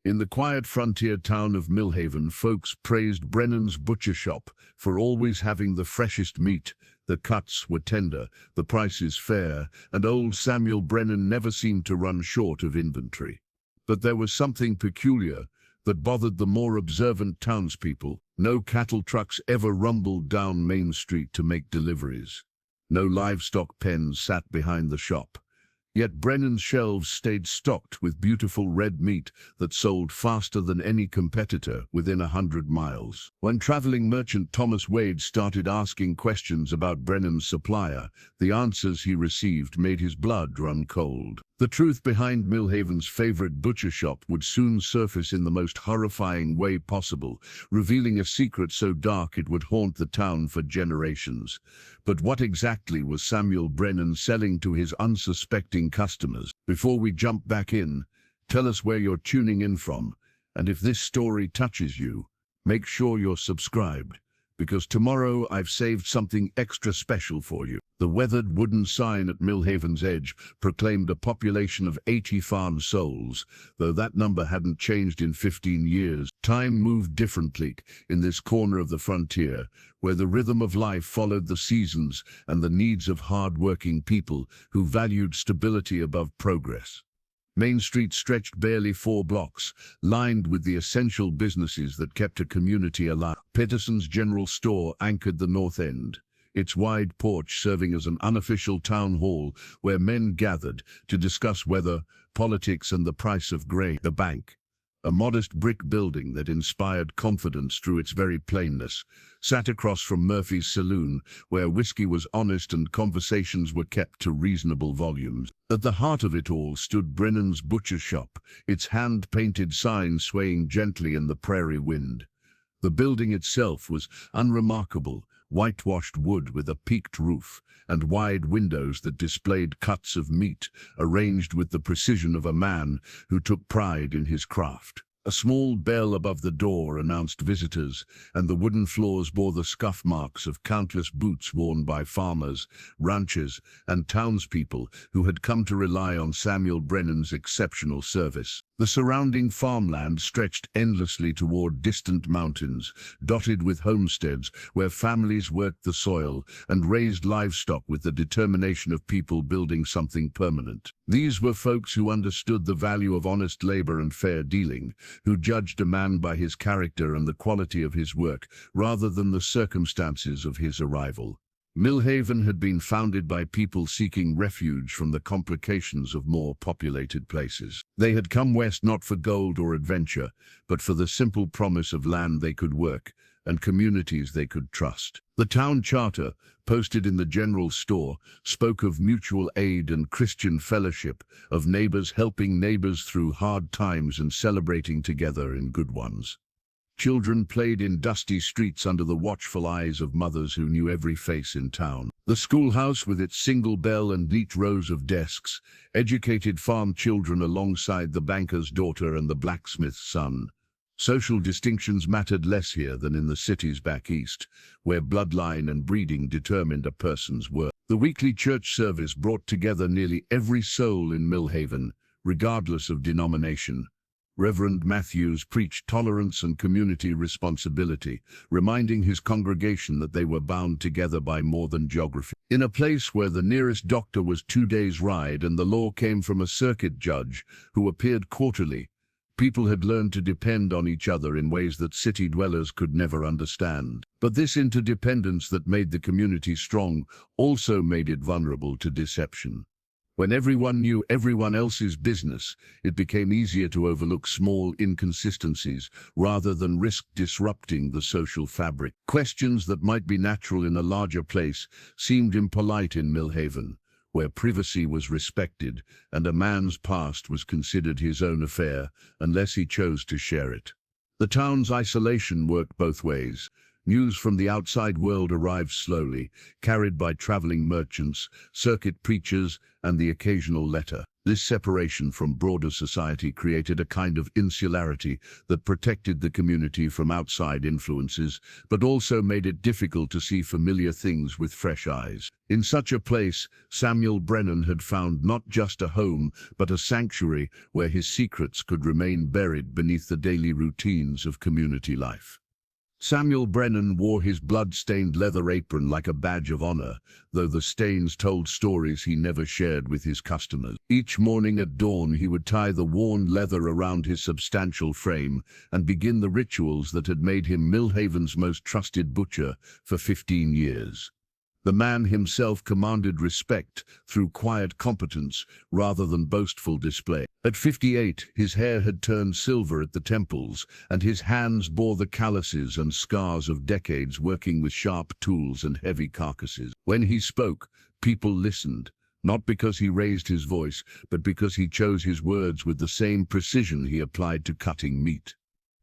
In the quiet frontier town of Millhaven, folks praised Brennan's butcher shop for always having the freshest meat. The cuts were tender, the prices fair, and old Samuel Brennan never seemed to run short of inventory. But there was something peculiar that bothered the more observant townspeople. No cattle trucks ever rumbled down Main Street to make deliveries. No livestock pens sat behind the shop. Yet Brennan's shelves stayed stocked with beautiful red meat that sold faster than any competitor within 100 miles. When traveling merchant Thomas Wade started asking questions about Brennan's supplier, the answers he received made his blood run cold. The truth behind Millhaven's favorite butcher shop would soon surface in the most horrifying way possible, revealing a secret so dark it would haunt the town for generations. But what exactly was Samuel Brennan selling to his unsuspecting customers? Before we jump back in, tell us where you're tuning in from, and if this story touches you, make sure you're subscribed, because tomorrow I've saved something extra special for you. The weathered wooden sign at Millhaven's edge proclaimed a population of 80 farm souls, though that number hadn't changed in 15 years. Time moved differently in this corner of the frontier, where the rhythm of life followed the seasons and the needs of hard-working people who valued stability above progress. Main Street stretched barely 4 blocks, lined with the essential businesses that kept a community alive. Peterson's General Store anchored the north end, its wide porch serving as an unofficial town hall where men gathered to discuss weather, politics, and the price of grain. The bank, a modest brick building that inspired confidence through its very plainness, sat across from Murphy's Saloon, where whiskey was honest and conversations were kept to reasonable volumes. At the heart of it all stood Brennan's butcher shop, its hand-painted sign swaying gently in the prairie wind. The building itself was unremarkable, whitewashed wood with a peaked roof and wide windows that displayed cuts of meat arranged with the precision of a man who took pride in his craft. A small bell above the door announced visitors, and the wooden floors bore the scuff marks of countless boots worn by farmers, ranchers, and townspeople who had come to rely on Samuel Brennan's exceptional service. The surrounding farmland stretched endlessly toward distant mountains, dotted with homesteads where families worked the soil and raised livestock with the determination of people building something permanent. These were folks who understood the value of honest labor and fair dealing, who judged a man by his character and the quality of his work, rather than the circumstances of his arrival. Millhaven had been founded by people seeking refuge from the complications of more populated places. They had come west not for gold or adventure, but for the simple promise of land they could work and communities they could trust. The town charter, posted in the general store, spoke of mutual aid and Christian fellowship, of neighbors helping neighbors through hard times and celebrating together in good ones. Children played in dusty streets under the watchful eyes of mothers who knew every face in town. The schoolhouse, with its single bell and neat rows of desks, educated farm children alongside the banker's daughter and the blacksmith's son. Social distinctions mattered less here than in the cities back east, where bloodline and breeding determined a person's worth. The weekly church service brought together nearly every soul in Millhaven, regardless of denomination. Reverend Matthews preached tolerance and community responsibility, reminding his congregation that they were bound together by more than geography. In a place where the nearest doctor was 2 days' ride and the law came from a circuit judge who appeared quarterly, people had learned to depend on each other in ways that city dwellers could never understand. But this interdependence that made the community strong also made it vulnerable to deception. When everyone knew everyone else's business, it became easier to overlook small inconsistencies rather than risk disrupting the social fabric. Questions that might be natural in a larger place seemed impolite in Millhaven, where privacy was respected and a man's past was considered his own affair unless he chose to share it. The town's isolation worked both ways. News from the outside world arrived slowly, carried by traveling merchants, circuit preachers, and the occasional letter. This separation from broader society created a kind of insularity that protected the community from outside influences, but also made it difficult to see familiar things with fresh eyes. In such a place, Samuel Brennan had found not just a home, but a sanctuary where his secrets could remain buried beneath the daily routines of community life. Samuel Brennan wore his blood-stained leather apron like a badge of honor, though the stains told stories he never shared with his customers. Each morning at dawn he would tie the worn leather around his substantial frame and begin the rituals that had made him Millhaven's most trusted butcher for 15 years. The man himself commanded respect through quiet competence rather than boastful display. At 58, his hair had turned silver at the temples, and his hands bore the calluses and scars of decades working with sharp tools and heavy carcasses. When he spoke, people listened, not because he raised his voice, but because he chose his words with the same precision he applied to cutting meat.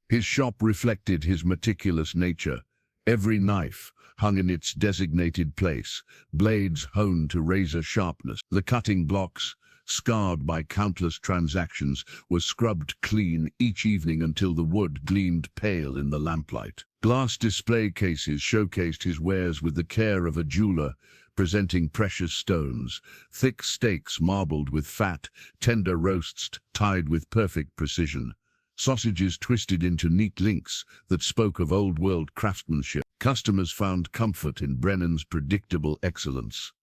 His shop reflected his meticulous nature. Every knife hung in its designated place, blades honed to razor sharpness. The cutting blocks, scarred by countless transactions, were scrubbed clean each evening until the wood gleamed pale in the lamplight. Glass display cases showcased his wares with the care of a jeweler, presenting precious stones, thick steaks marbled with fat, tender roasts tied with perfect precision, sausages twisted into neat links that spoke of old-world craftsmanship. Customers found comfort in Brennan's predictable excellence.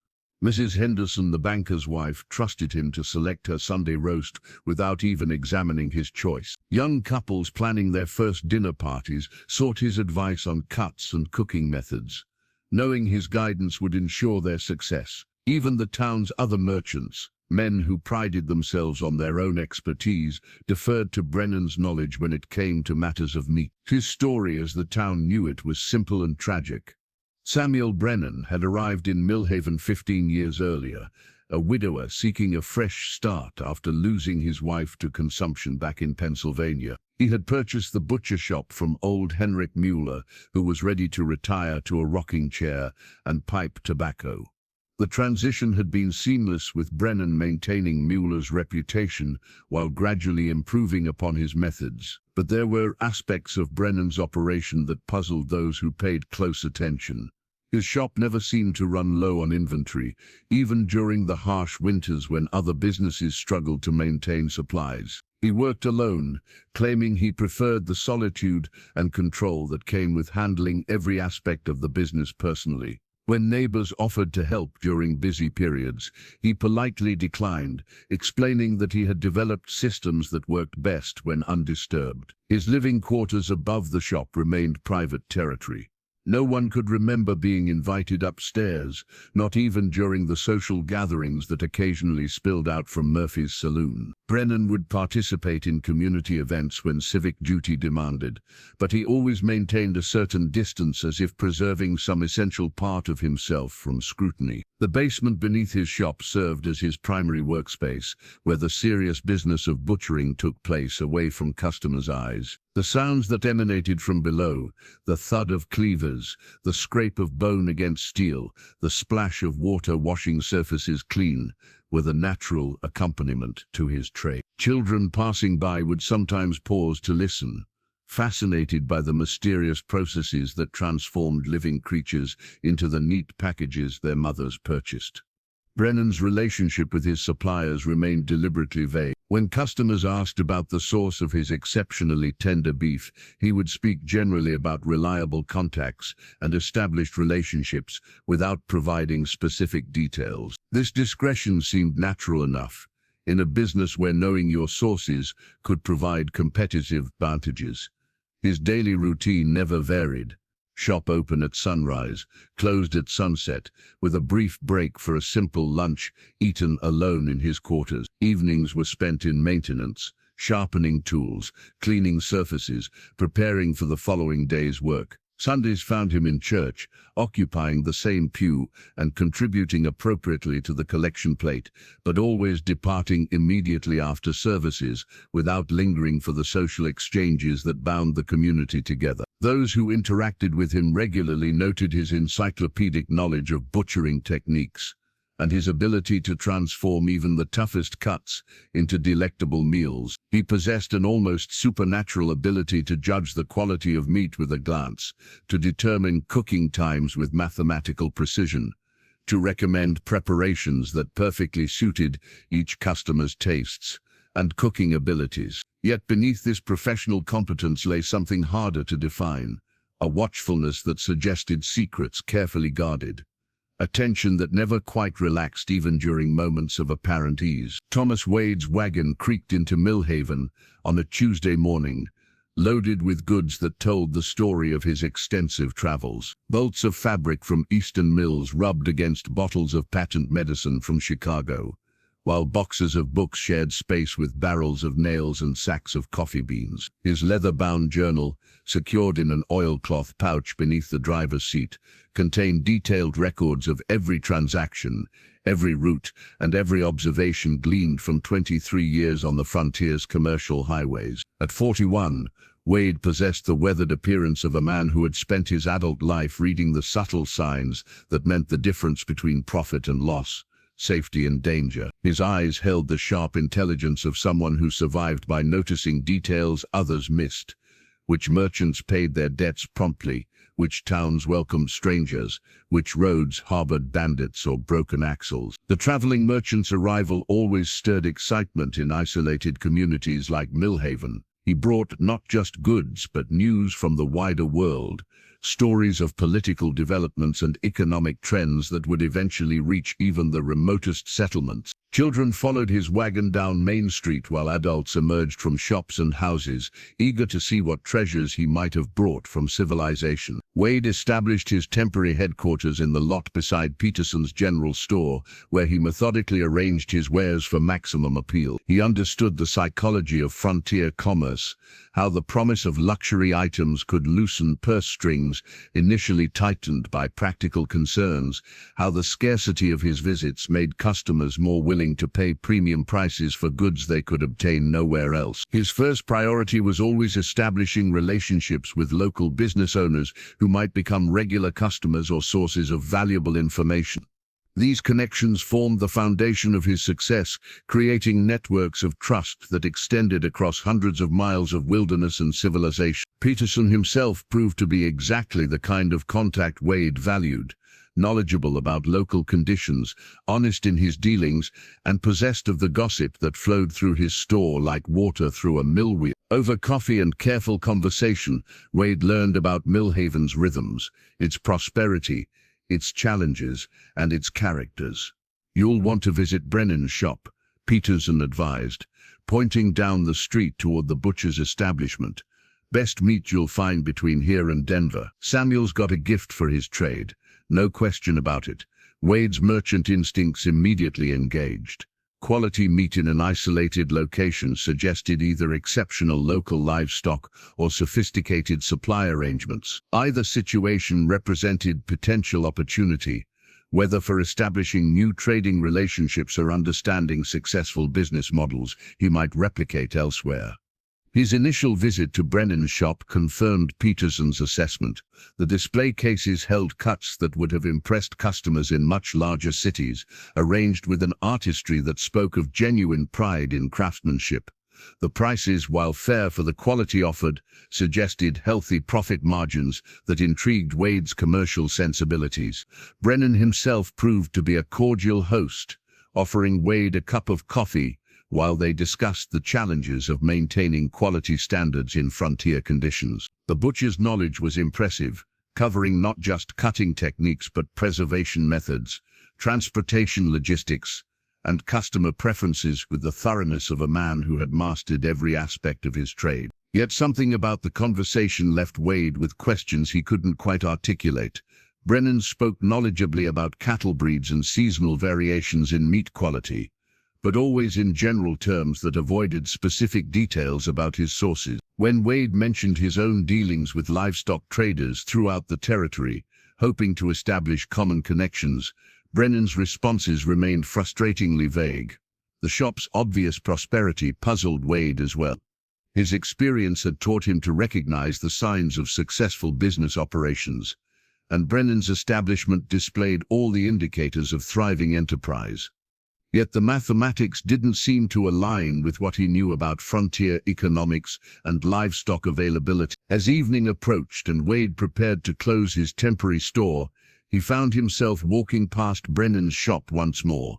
Mrs. Henderson, the banker's wife, trusted him to select her Sunday roast without even examining his choice. Young couples planning their first dinner parties sought his advice on cuts and cooking methods, knowing his guidance would ensure their success. Even the town's other merchants, men who prided themselves on their own expertise, deferred to Brennan's knowledge when it came to matters of meat. His story, as the town knew it, was simple and tragic. Samuel Brennan had arrived in Millhaven 15 years earlier, a widower seeking a fresh start after losing his wife to consumption back in Pennsylvania. He had purchased the butcher shop from old Henrik Mueller, who was ready to retire to a rocking chair and pipe tobacco. The transition had been seamless, with Brennan maintaining Mueller's reputation while gradually improving upon his methods. But there were aspects of Brennan's operation that puzzled those who paid close attention. His shop never seemed to run low on inventory, even during the harsh winters when other businesses struggled to maintain supplies. He worked alone, claiming he preferred the solitude and control that came with handling every aspect of the business personally. When neighbors offered to help during busy periods, he politely declined, explaining that he had developed systems that worked best when undisturbed. His living quarters above the shop remained private territory. No one could remember being invited upstairs, not even during the social gatherings that occasionally spilled out from Murphy's saloon. Brennan would participate in community events when civic duty demanded, but he always maintained a certain distance, as if preserving some essential part of himself from scrutiny. The basement beneath his shop served as his primary workspace, where the serious business of butchering took place away from customers' eyes. The sounds that emanated from below, the thud of cleavers, the scrape of bone against steel, the splash of water washing surfaces clean, were the natural accompaniment to his trade. Children passing by would sometimes pause to listen, fascinated by the mysterious processes that transformed living creatures into the neat packages their mothers purchased. Brennan's relationship with his suppliers remained deliberately vague. When customers asked about the source of his exceptionally tender beef, he would speak generally about reliable contacts and established relationships without providing specific details. This discretion seemed natural enough in a business where knowing your sources could provide competitive advantages. His daily routine never varied. Shop open at sunrise, closed at sunset, with a brief break for a simple lunch eaten alone in his quarters. Evenings were spent in maintenance, sharpening tools, cleaning surfaces, preparing for the following day's work. Sundays found him in church, occupying the same pew and contributing appropriately to the collection plate, but always departing immediately after services without lingering for the social exchanges that bound the community together. Those who interacted with him regularly noted his encyclopedic knowledge of butchering techniques, and his ability to transform even the toughest cuts into delectable meals. He possessed an almost supernatural ability to judge the quality of meat with a glance, to determine cooking times with mathematical precision, to recommend preparations that perfectly suited each customer's tastes and cooking abilities. Yet beneath this professional competence lay something harder to define, a watchfulness that suggested secrets carefully guarded, a tension that never quite relaxed even during moments of apparent ease. Thomas Wade's wagon creaked into Millhaven on a Tuesday morning, loaded with goods that told the story of his extensive travels. Bolts of fabric from eastern mills rubbed against bottles of patent medicine from Chicago, while boxes of books shared space with barrels of nails and sacks of coffee beans. His leather-bound journal, secured in an oilcloth pouch beneath the driver's seat, contained detailed records of every transaction, every route, and every observation gleaned from 23 years on the frontier's commercial highways. At 41, Wade possessed the weathered appearance of a man who had spent his adult life reading the subtle signs that meant the difference between profit and loss, safety and danger. His eyes held the sharp intelligence of someone who survived by noticing details others missed, which merchants paid their debts promptly, which towns welcomed strangers, which roads harbored bandits or broken axles. The traveling merchant's arrival always stirred excitement in isolated communities like Millhaven. He brought not just goods but news from the wider world, stories of political developments and economic trends that would eventually reach even the remotest settlements. Children followed his wagon down Main Street while adults emerged from shops and houses, eager to see what treasures he might have brought from civilization. Wade established his temporary headquarters in the lot beside Peterson's general store, where he methodically arranged his wares for maximum appeal. He understood the psychology of frontier commerce, how the promise of luxury items could loosen purse strings initially tightened by practical concerns, how the scarcity of his visits made customers more willing to pay premium prices for goods they could obtain nowhere else. His first priority was always establishing relationships with local business owners who might become regular customers or sources of valuable information. These connections formed the foundation of his success, creating networks of trust that extended across hundreds of miles of wilderness and civilization. Peterson himself proved to be exactly the kind of contact Wade valued, knowledgeable about local conditions, honest in his dealings, and possessed of the gossip that flowed through his store like water through a mill wheel. Over coffee and careful conversation, Wade learned about Millhaven's rhythms, its prosperity, its challenges, and its characters. "You'll want to visit Brennan's shop," Peterson advised, pointing down the street toward the butcher's establishment. "Best meat you'll find between here and Denver." Samuel's got a gift for his trade, no question about it. Wade's merchant instincts immediately engaged. Quality meat in an isolated location suggested either exceptional local livestock or sophisticated supply arrangements. Either situation represented potential opportunity, whether for establishing new trading relationships or understanding successful business models he might replicate elsewhere. His initial visit to Brennan's shop confirmed Peterson's assessment. The display cases held cuts that would have impressed customers in much larger cities, arranged with an artistry that spoke of genuine pride in craftsmanship. The prices, while fair for the quality offered, suggested healthy profit margins that intrigued Wade's commercial sensibilities. Brennan himself proved to be a cordial host, offering Wade a cup of coffee while they discussed the challenges of maintaining quality standards in frontier conditions. The butcher's knowledge was impressive, covering not just cutting techniques but preservation methods, transportation logistics, and customer preferences with the thoroughness of a man who had mastered every aspect of his trade. Yet something about the conversation left Wade with questions he couldn't quite articulate. Brennan spoke knowledgeably about cattle breeds and seasonal variations in meat quality, but always in general terms that avoided specific details about his sources. When Wade mentioned his own dealings with livestock traders throughout the territory, hoping to establish common connections, Brennan's responses remained frustratingly vague. The shop's obvious prosperity puzzled Wade as well. His experience had taught him to recognize the signs of successful business operations, and Brennan's establishment displayed all the indicators of thriving enterprise. Yet the mathematics didn't seem to align with what he knew about frontier economics and livestock availability. As evening approached and Wade prepared to close his temporary store, he found himself walking past Brennan's shop once more.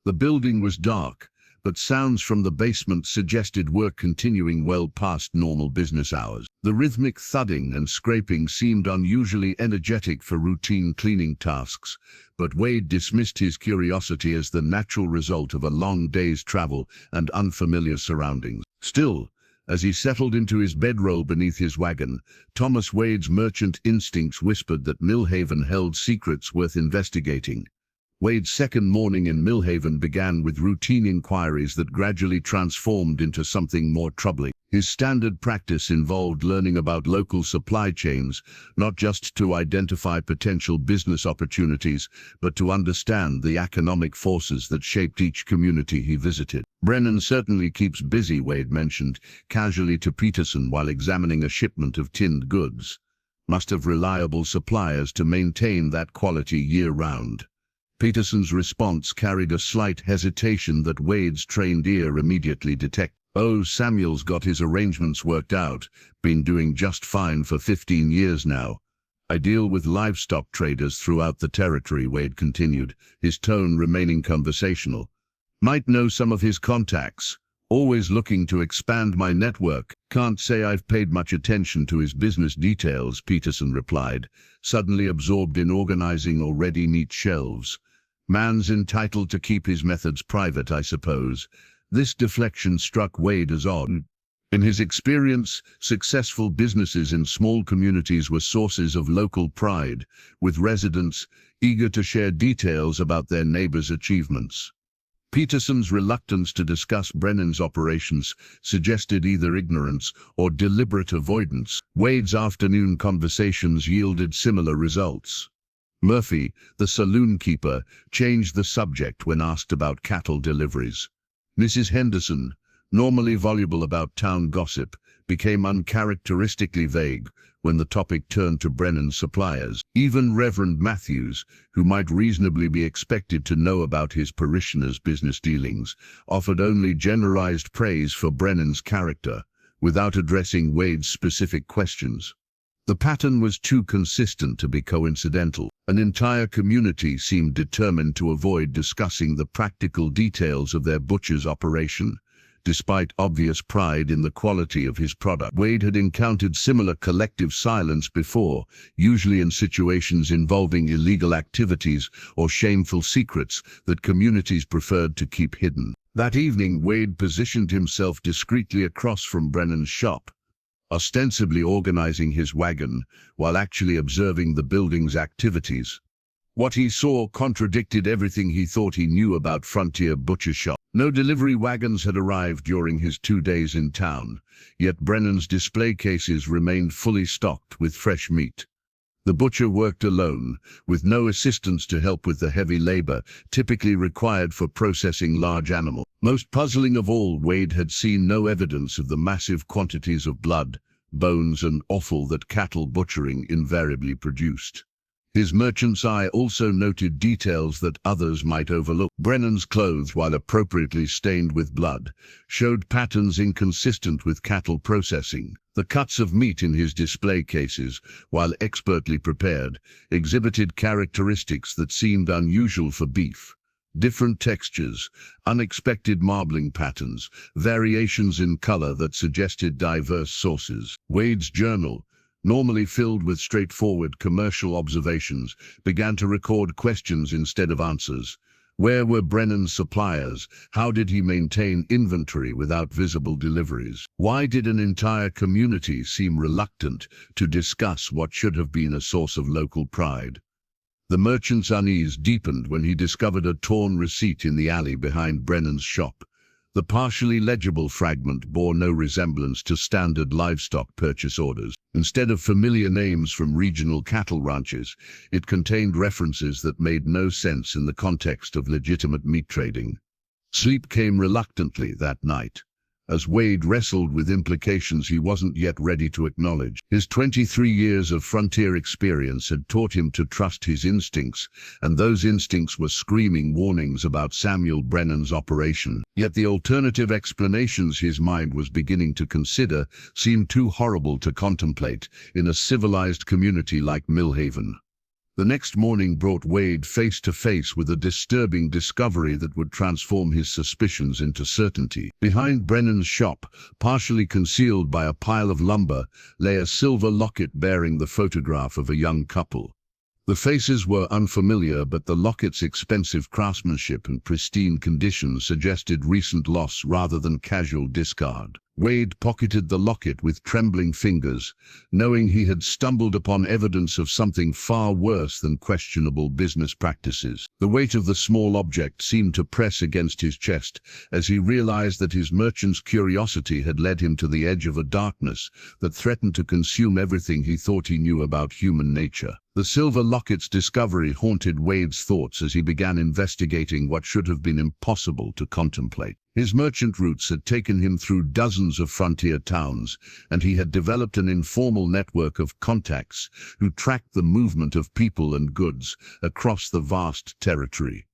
The building was dark, but sounds from the basement suggested work continuing well past normal business hours. The rhythmic thudding and scraping seemed unusually energetic for routine cleaning tasks, but Wade dismissed his curiosity as the natural result of a long day's travel and unfamiliar surroundings. Still, as he settled into his bedroll beneath his wagon, Thomas Wade's merchant instincts whispered that Millhaven held secrets worth investigating. Wade's second morning in Millhaven began with routine inquiries that gradually transformed into something more troubling. His standard practice involved learning about local supply chains, not just to identify potential business opportunities, but to understand the economic forces that shaped each community he visited. "Brennan certainly keeps busy," Wade mentioned casually to Peterson while examining a shipment of tinned goods. "Must have reliable suppliers to maintain that quality year-round." Peterson's response carried a slight hesitation that Wade's trained ear immediately detected. "Oh, Samuel's got his arrangements worked out, been doing just fine for 15 years now. I deal with livestock traders throughout the territory," Wade continued, his tone remaining conversational. "Might know some of his contacts. Always looking to expand my network. Can't say I've paid much attention to his business details," Peterson replied, suddenly absorbed in organizing already neat shelves. "Man's entitled to keep his methods private, I suppose." This deflection struck Wade as odd. In his experience, successful businesses in small communities were sources of local pride, with residents eager to share details about their neighbors' achievements. Peterson's reluctance to discuss Brennan's operations suggested either ignorance or deliberate avoidance. Wade's afternoon conversations yielded similar results. Murphy, the saloon keeper, changed the subject when asked about cattle deliveries. Mrs. Henderson, normally voluble about town gossip, became uncharacteristically vague when the topic turned to Brennan's suppliers. Even Reverend Matthews, who might reasonably be expected to know about his parishioners' business dealings, offered only generalized praise for Brennan's character, without addressing Wade's specific questions. The pattern was too consistent to be coincidental. An entire community seemed determined to avoid discussing the practical details of their butcher's operation, despite obvious pride in the quality of his product. Wade had encountered similar collective silence before, usually in situations involving illegal activities or shameful secrets that communities preferred to keep hidden. That evening, Wade positioned himself discreetly across from Brennan's shop, ostensibly organizing his wagon while actually observing the building's activities. What he saw contradicted everything he thought he knew about frontier butcher shop. No delivery wagons had arrived during his 2 days in town, yet Brennan's display cases remained fully stocked with fresh meat. The butcher worked alone, with no assistants to help with the heavy labor typically required for processing large animals. Most puzzling of all, Wade had seen no evidence of the massive quantities of blood, bones and offal that cattle butchering invariably produced. His merchant's eye also noted details that others might overlook. Brennan's clothes, while appropriately stained with blood, showed patterns inconsistent with cattle processing. The cuts of meat in his display cases, while expertly prepared, exhibited characteristics that seemed unusual for beef. Different textures, unexpected marbling patterns, variations in color that suggested diverse sources. Wade's journal, normally filled with straightforward commercial observations, began to record questions instead of answers. Where were Brennan's suppliers? How did he maintain inventory without visible deliveries? Why did an entire community seem reluctant to discuss what should have been a source of local pride? The merchant's unease deepened when he discovered a torn receipt in the alley behind Brennan's shop. The partially legible fragment bore no resemblance to standard livestock purchase orders. Instead of familiar names from regional cattle ranches, it contained references that made no sense in the context of legitimate meat trading. Sleep came reluctantly that night. as Wade wrestled with implications he wasn't yet ready to acknowledge. His 23 years of frontier experience had taught him to trust his instincts, and those instincts were screaming warnings about Samuel Brennan's operation. Yet the alternative explanations his mind was beginning to consider seemed too horrible to contemplate in a civilized community like Millhaven. The next morning brought Wade face to face with a disturbing discovery that would transform his suspicions into certainty. Behind Brennan's shop, partially concealed by a pile of lumber, lay a silver locket bearing the photograph of a young couple. The faces were unfamiliar, but the locket's expensive craftsmanship and pristine condition suggested recent loss rather than casual discard. Wade pocketed the locket with trembling fingers, knowing he had stumbled upon evidence of something far worse than questionable business practices. The weight of the small object seemed to press against his chest as he realized that his merchant's curiosity had led him to the edge of a darkness that threatened to consume everything he thought he knew about human nature. The silver locket's discovery haunted Wade's thoughts as he began investigating what should have been impossible to contemplate. His merchant roots had taken him through dozens of frontier towns, and he had developed an informal network of contacts who tracked the movement of people and goods across the vast territory.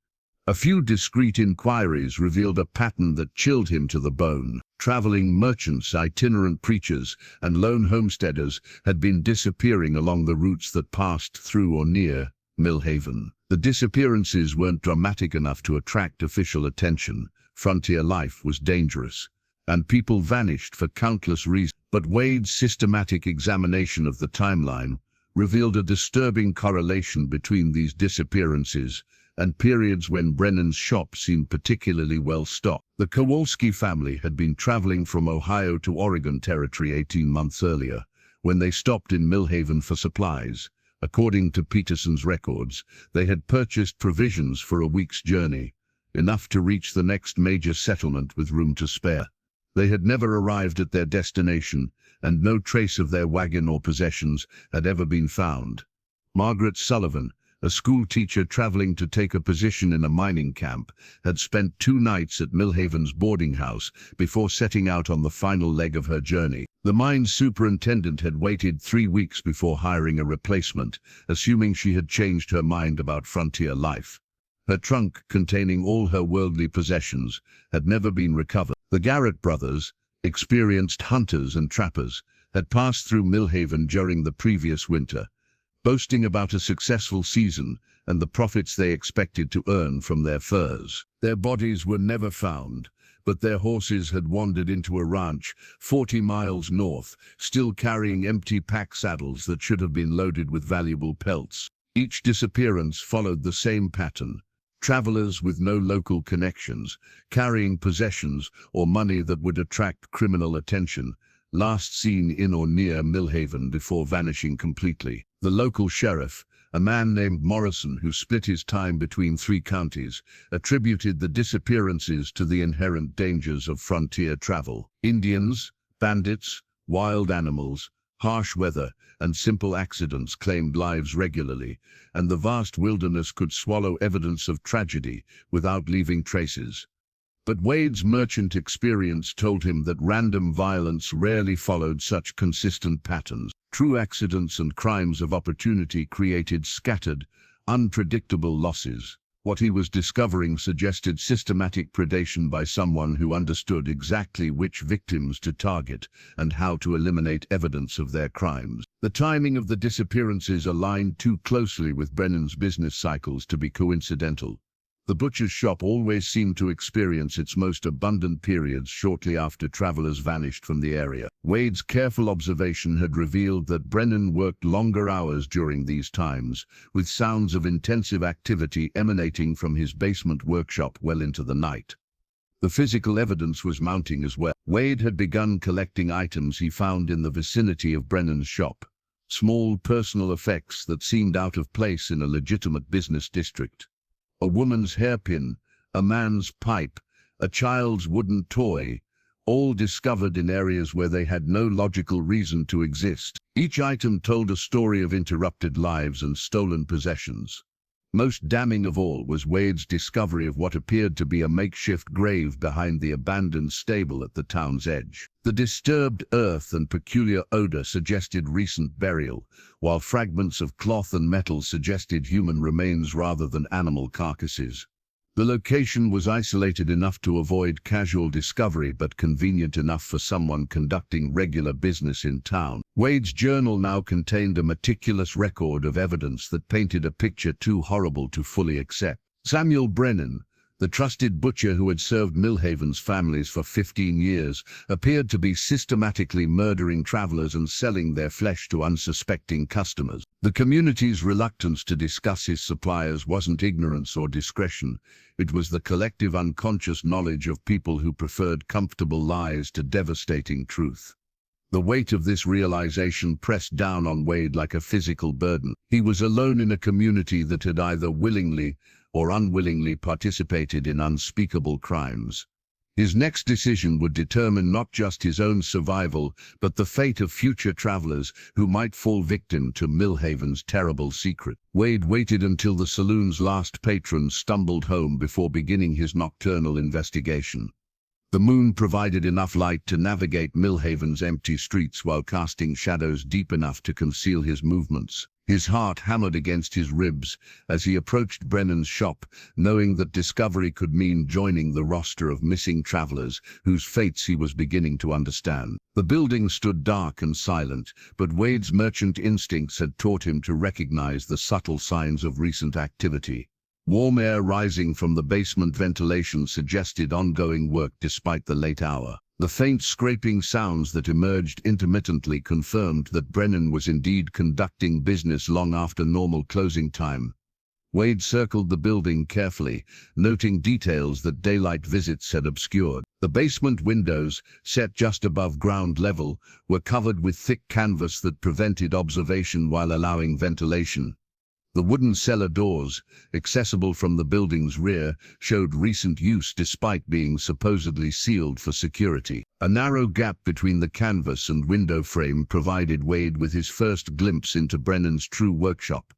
A few discreet inquiries revealed a pattern that chilled him to the bone. Traveling merchants, itinerant preachers, and lone homesteaders had been disappearing along the routes that passed through or near Millhaven. The disappearances weren't dramatic enough to attract official attention. Frontier life was dangerous, and people vanished for countless reasons. But Wade's systematic examination of the timeline revealed a disturbing correlation between these disappearances and periods when Brennan's shop seemed particularly well stocked. The Kowalski family had been traveling from Ohio to Oregon Territory 18 months earlier, when they stopped in Millhaven for supplies. According to Peterson's records, they had purchased provisions for a week's journey, enough to reach the next major settlement with room to spare. They had never arrived at their destination, and no trace of their wagon or possessions had ever been found. Margaret Sullivan, a school teacher traveling to take a position in a mining camp, had spent 2 nights at Millhaven's boarding house before setting out on the final leg of her journey. The mine superintendent had waited 3 weeks before hiring a replacement, assuming she had changed her mind about frontier life. Her trunk, containing all her worldly possessions, had never been recovered. The Garrett brothers, experienced hunters and trappers, had passed through Millhaven during the previous winter, boasting about a successful season and the profits they expected to earn from their furs. Their bodies were never found, but their horses had wandered into a ranch 40 miles north, still carrying empty pack saddles that should have been loaded with valuable pelts. Each disappearance followed the same pattern. Travelers with no local connections, carrying possessions or money that would attract criminal attention, last seen in or near Millhaven before vanishing completely. The local sheriff, a man named Morrison who split his time between 3 counties, attributed the disappearances to the inherent dangers of frontier travel. Indians, bandits, wild animals, harsh weather, and simple accidents claimed lives regularly, and the vast wilderness could swallow evidence of tragedy without leaving traces. But Wade's merchant experience told him that random violence rarely followed such consistent patterns. True accidents and crimes of opportunity created scattered, unpredictable losses. What he was discovering suggested systematic predation by someone who understood exactly which victims to target and how to eliminate evidence of their crimes. The timing of the disappearances aligned too closely with Brennan's business cycles to be coincidental. The butcher's shop always seemed to experience its most abundant periods shortly after travelers vanished from the area. Wade's careful observation had revealed that Brennan worked longer hours during these times, with sounds of intensive activity emanating from his basement workshop well into the night. The physical evidence was mounting as well. Wade had begun collecting items he found in the vicinity of Brennan's shop, small personal effects that seemed out of place in a legitimate business district. A woman's hairpin, a man's pipe, a child's wooden toy, all discovered in areas where they had no logical reason to exist. Each item told a story of interrupted lives and stolen possessions. Most damning of all was Wade's discovery of what appeared to be a makeshift grave behind the abandoned stable at the town's edge. The disturbed earth and peculiar odor suggested recent burial, while fragments of cloth and metal suggested human remains rather than animal carcasses. The location was isolated enough to avoid casual discovery, but convenient enough for someone conducting regular business in town. Wade's journal now contained a meticulous record of evidence that painted a picture too horrible to fully accept. Samuel Brennan, the trusted butcher who had served Millhaven's families for 15 years, appeared to be systematically murdering travelers and selling their flesh to unsuspecting customers. The community's reluctance to discuss his suppliers wasn't ignorance or discretion. It was the collective unconscious knowledge of people who preferred comfortable lies to devastating truth. The weight of this realization pressed down on Wade like a physical burden. He was alone in a community that had either willingly or unwillingly participated in unspeakable crimes. His next decision would determine not just his own survival, but the fate of future travelers who might fall victim to Millhaven's terrible secret. Wade waited until the saloon's last patron stumbled home before beginning his nocturnal investigation. The moon provided enough light to navigate Millhaven's empty streets while casting shadows deep enough to conceal his movements. His heart hammered against his ribs as he approached Brennan's shop, knowing that discovery could mean joining the roster of missing travelers whose fates he was beginning to understand. The building stood dark and silent, but Wade's merchant instincts had taught him to recognize the subtle signs of recent activity. Warm air rising from the basement ventilation suggested ongoing work despite the late hour. The faint scraping sounds that emerged intermittently confirmed that Brennan was indeed conducting business long after normal closing time. Wade circled the building carefully, noting details that daylight visits had obscured. The basement windows, set just above ground level, were covered with thick canvas that prevented observation while allowing ventilation. The wooden cellar doors, accessible from the building's rear, showed recent use despite being supposedly sealed for security. A narrow gap between the canvas and window frame provided Wade with his first glimpse into Brennan's true workshop.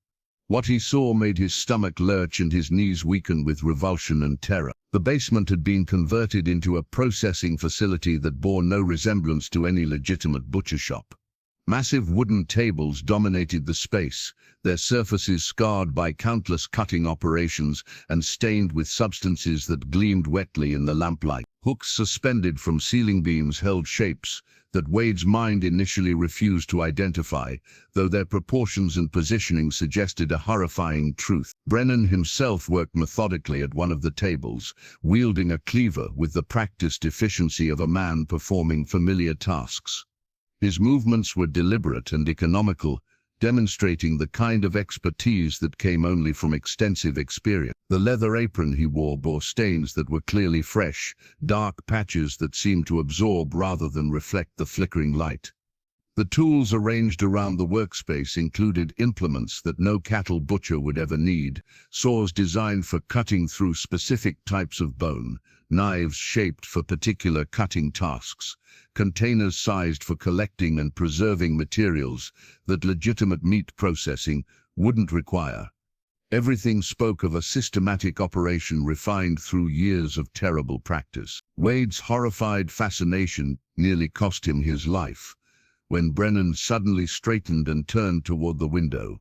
What he saw made his stomach lurch and his knees weaken with revulsion and terror. The basement had been converted into a processing facility that bore no resemblance to any legitimate butcher shop. Massive wooden tables dominated the space, their surfaces scarred by countless cutting operations and stained with substances that gleamed wetly in the lamplight. Hooks suspended from ceiling beams held shapes that Wade's mind initially refused to identify, though their proportions and positioning suggested a horrifying truth. Brennan himself worked methodically at one of the tables, wielding a cleaver with the practiced efficiency of a man performing familiar tasks. His movements were deliberate and economical, demonstrating the kind of expertise that came only from extensive experience. The leather apron he wore bore stains that were clearly fresh, dark patches that seemed to absorb rather than reflect the flickering light. The tools arranged around the workspace included implements that no cattle butcher would ever need, saws designed for cutting through specific types of bone, knives shaped for particular cutting tasks, containers sized for collecting and preserving materials that legitimate meat processing wouldn't require. Everything spoke of a systematic operation refined through years of terrible practice. Wade's horrified fascination nearly cost him his life when Brennan suddenly straightened and turned toward the window.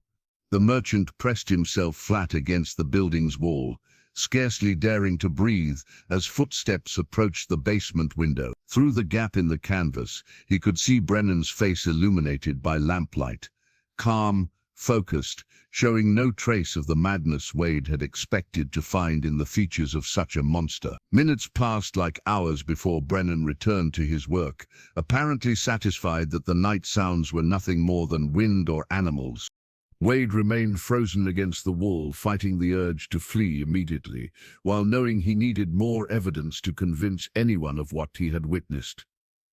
The merchant pressed himself flat against the building's wall, scarcely daring to breathe as footsteps approached the basement window. Through the gap in the canvas, he could see Brennan's face illuminated by lamplight, calm, focused, showing no trace of the madness Wade had expected to find in the features of such a monster. Minutes passed like hours before Brennan returned to his work, apparently satisfied that the night sounds were nothing more than wind or animals. Wade remained frozen against the wall, fighting the urge to flee immediately, while knowing he needed more evidence to convince anyone of what he had witnessed.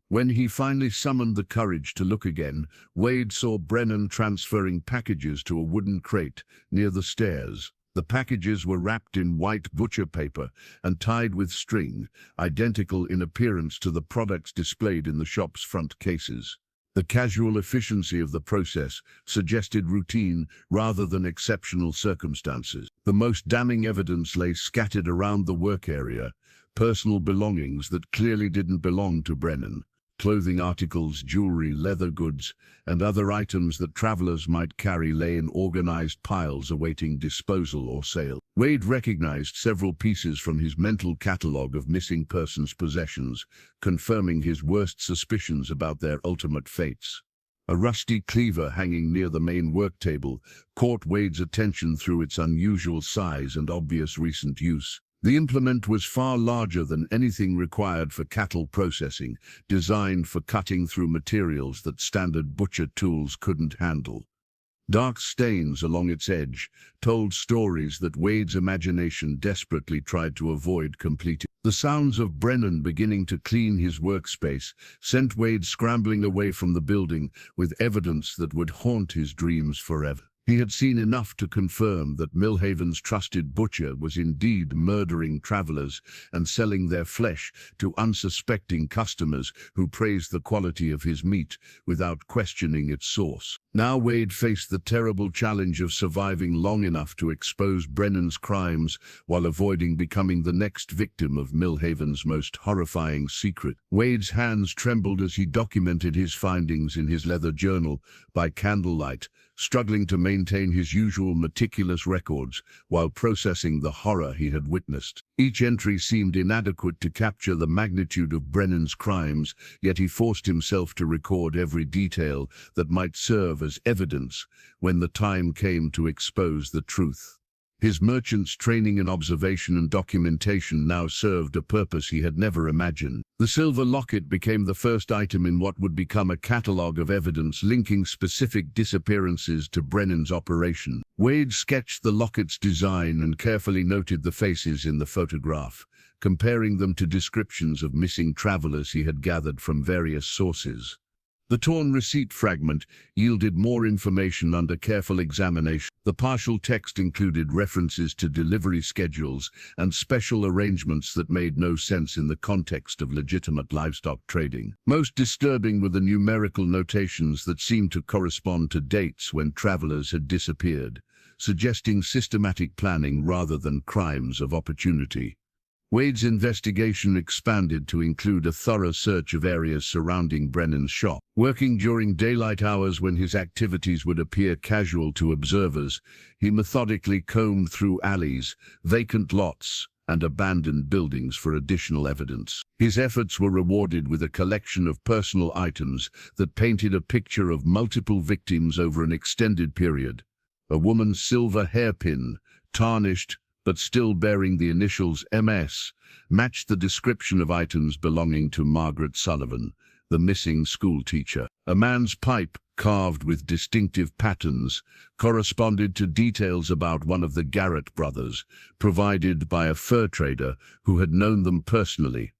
When he finally summoned the courage to look again, Wade saw Brennan transferring packages to a wooden crate near the stairs. The packages were wrapped in white butcher paper and tied with string, identical in appearance to the products displayed in the shop's front cases. The casual efficiency of the process suggested routine rather than exceptional circumstances. The most damning evidence lay scattered around the work area, personal belongings that clearly didn't belong to Brennan. Clothing articles, jewelry, leather goods, and other items that travelers might carry lay in organized piles awaiting disposal or sale. Wade recognized several pieces from his mental catalog of missing persons' possessions, confirming his worst suspicions about their ultimate fates. A rusty cleaver hanging near the main work table caught Wade's attention through its unusual size and obvious recent use. The implement was far larger than anything required for cattle processing, designed for cutting through materials that standard butcher tools couldn't handle. Dark stains along its edge told stories that Wade's imagination desperately tried to avoid completing. The sounds of Brennan beginning to clean his workspace sent Wade scrambling away from the building with evidence that would haunt his dreams forever. He had seen enough to confirm that Millhaven's trusted butcher was indeed murdering travelers and selling their flesh to unsuspecting customers who praised the quality of his meat without questioning its source. Now Wade faced the terrible challenge of surviving long enough to expose Brennan's crimes while avoiding becoming the next victim of Millhaven's most horrifying secret. Wade's hands trembled as he documented his findings in his leather journal by candlelight, struggling to maintain his usual meticulous records while processing the horror he had witnessed. Each entry seemed inadequate to capture the magnitude of Brennan's crimes, yet he forced himself to record every detail that might serve as evidence when the time came to expose the truth. His merchant's training in observation and documentation now served a purpose he had never imagined. The silver locket became the first item in what would become a catalogue of evidence linking specific disappearances to Brennan's operation. Wade sketched the locket's design and carefully noted the faces in the photograph, comparing them to descriptions of missing travelers he had gathered from various sources. The torn receipt fragment yielded more information under careful examination. The partial text included references to delivery schedules and special arrangements that made no sense in the context of legitimate livestock trading. Most disturbing were the numerical notations that seemed to correspond to dates when travelers had disappeared, suggesting systematic planning rather than crimes of opportunity. Wade's investigation expanded to include a thorough search of areas surrounding Brennan's shop. Working during daylight hours when his activities would appear casual to observers, he methodically combed through alleys, vacant lots, and abandoned buildings for additional evidence. His efforts were rewarded with a collection of personal items that painted a picture of multiple victims over an extended period. A woman's silver hairpin, tarnished, but still bearing the initials MS, matched the description of items belonging to Margaret Sullivan, the missing schoolteacher. A man's pipe, carved with distinctive patterns, corresponded to details about one of the Garrett brothers, provided by a fur trader who had known them personally.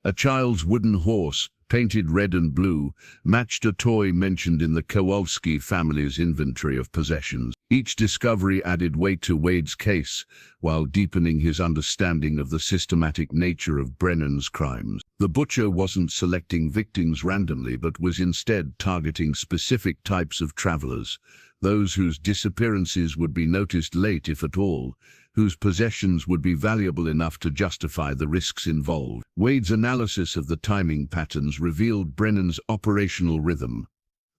A child's wooden horse, painted red and blue, matched a toy mentioned in the Kowalski family's inventory of possessions. Each discovery added weight to Wade's case, while deepening his understanding of the systematic nature of Brennan's crimes. The butcher wasn't selecting victims randomly, but was instead targeting specific types of travelers, those whose disappearances would be noticed late if at all, whose possessions would be valuable enough to justify the risks involved. Wade's analysis of the timing patterns revealed Brennan's operational rhythm.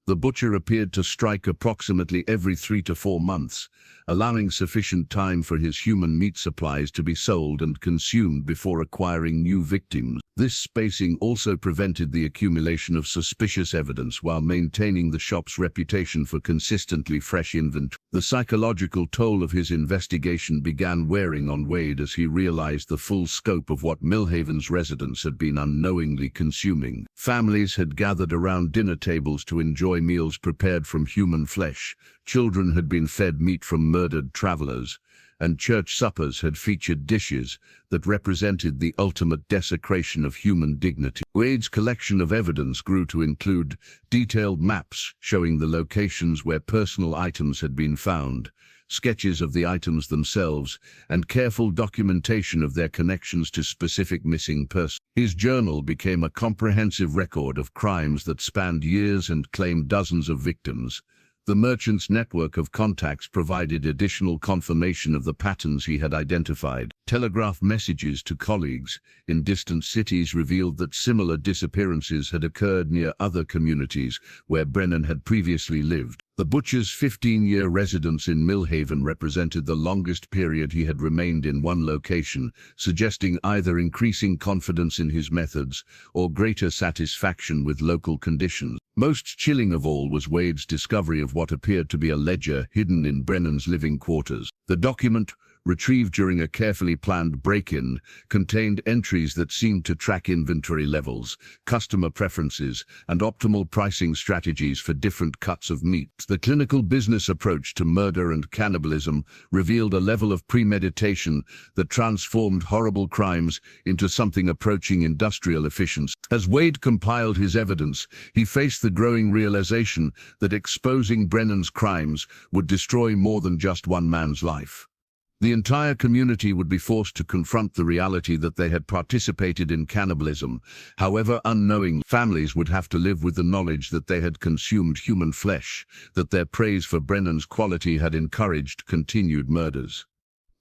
The butcher appeared to strike approximately every 3 to 4 months, allowing sufficient time for his human meat supplies to be sold and consumed before acquiring new victims. This spacing also prevented the accumulation of suspicious evidence while maintaining the shop's reputation for consistently fresh inventory. The psychological toll of his investigation began wearing on Wade as he realized the full scope of what Millhaven's residents had been unknowingly consuming. Families had gathered around dinner tables to enjoy meals prepared from human flesh, children had been fed meat from murdered travelers, and church suppers had featured dishes that represented the ultimate desecration of human dignity. Wade's collection of evidence grew to include detailed maps showing the locations where personal items had been found, sketches of the items themselves, and careful documentation of their connections to specific missing persons. His journal became a comprehensive record of crimes that spanned years and claimed dozens of victims. The merchant's network of contacts provided additional confirmation of the patterns he had identified. Telegraph messages to colleagues in distant cities revealed that similar disappearances had occurred near other communities where Brennan had previously lived. The butcher's 15-year residence in Millhaven represented the longest period he had remained in one location, suggesting either increasing confidence in his methods or greater satisfaction with local conditions. Most chilling of all was Wade's discovery of what appeared to be a ledger hidden in Brennan's living quarters. The document, retrieved during a carefully planned break-in, contained entries that seemed to track inventory levels, customer preferences, and optimal pricing strategies for different cuts of meat. The clinical business approach to murder and cannibalism revealed a level of premeditation that transformed horrible crimes into something approaching industrial efficiency. As Wade compiled his evidence, he faced the growing realization that exposing Brennan's crimes would destroy more than just one man's life. The entire community would be forced to confront the reality that they had participated in cannibalism. However unknowing, families would have to live with the knowledge that they had consumed human flesh, that their praise for Brennan's quality had encouraged continued murders.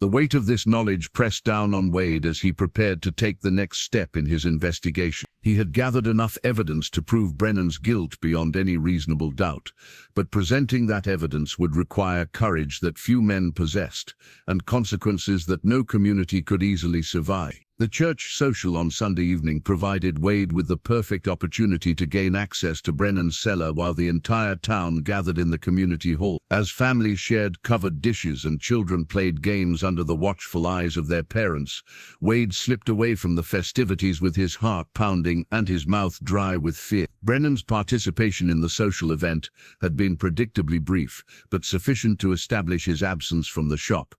The weight of this knowledge pressed down on Wade as he prepared to take the next step in his investigation. He had gathered enough evidence to prove Brennan's guilt beyond any reasonable doubt, but presenting that evidence would require courage that few men possessed, and consequences that no community could easily survive. The church social on Sunday evening provided Wade with the perfect opportunity to gain access to Brennan's cellar while the entire town gathered in the community hall. As families shared covered dishes and children played games under the watchful eyes of their parents, Wade slipped away from the festivities with his heart pounding and his mouth dry with fear. Brennan's participation in the social event had been predictably brief, but sufficient to establish his absence from the shop.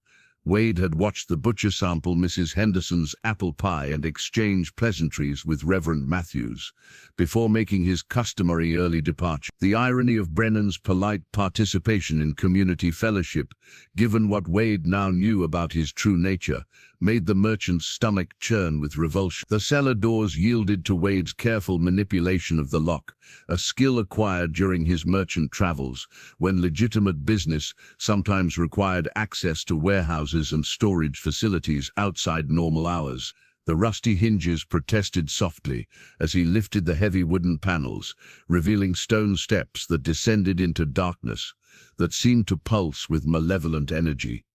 Wade had watched the butcher sample Mrs. Henderson's apple pie and exchange pleasantries with Reverend Matthews before making his customary early departure. The irony of Brennan's polite participation in community fellowship, given what Wade now knew about his true nature, made the merchant's stomach churn with revulsion. The cellar doors yielded to Wade's careful manipulation of the lock, a skill acquired during his merchant travels, when legitimate business sometimes required access to warehouses and storage facilities outside normal hours. The rusty hinges protested softly as he lifted the heavy wooden panels, revealing stone steps that descended into darkness that seemed to pulse with malevolent energy.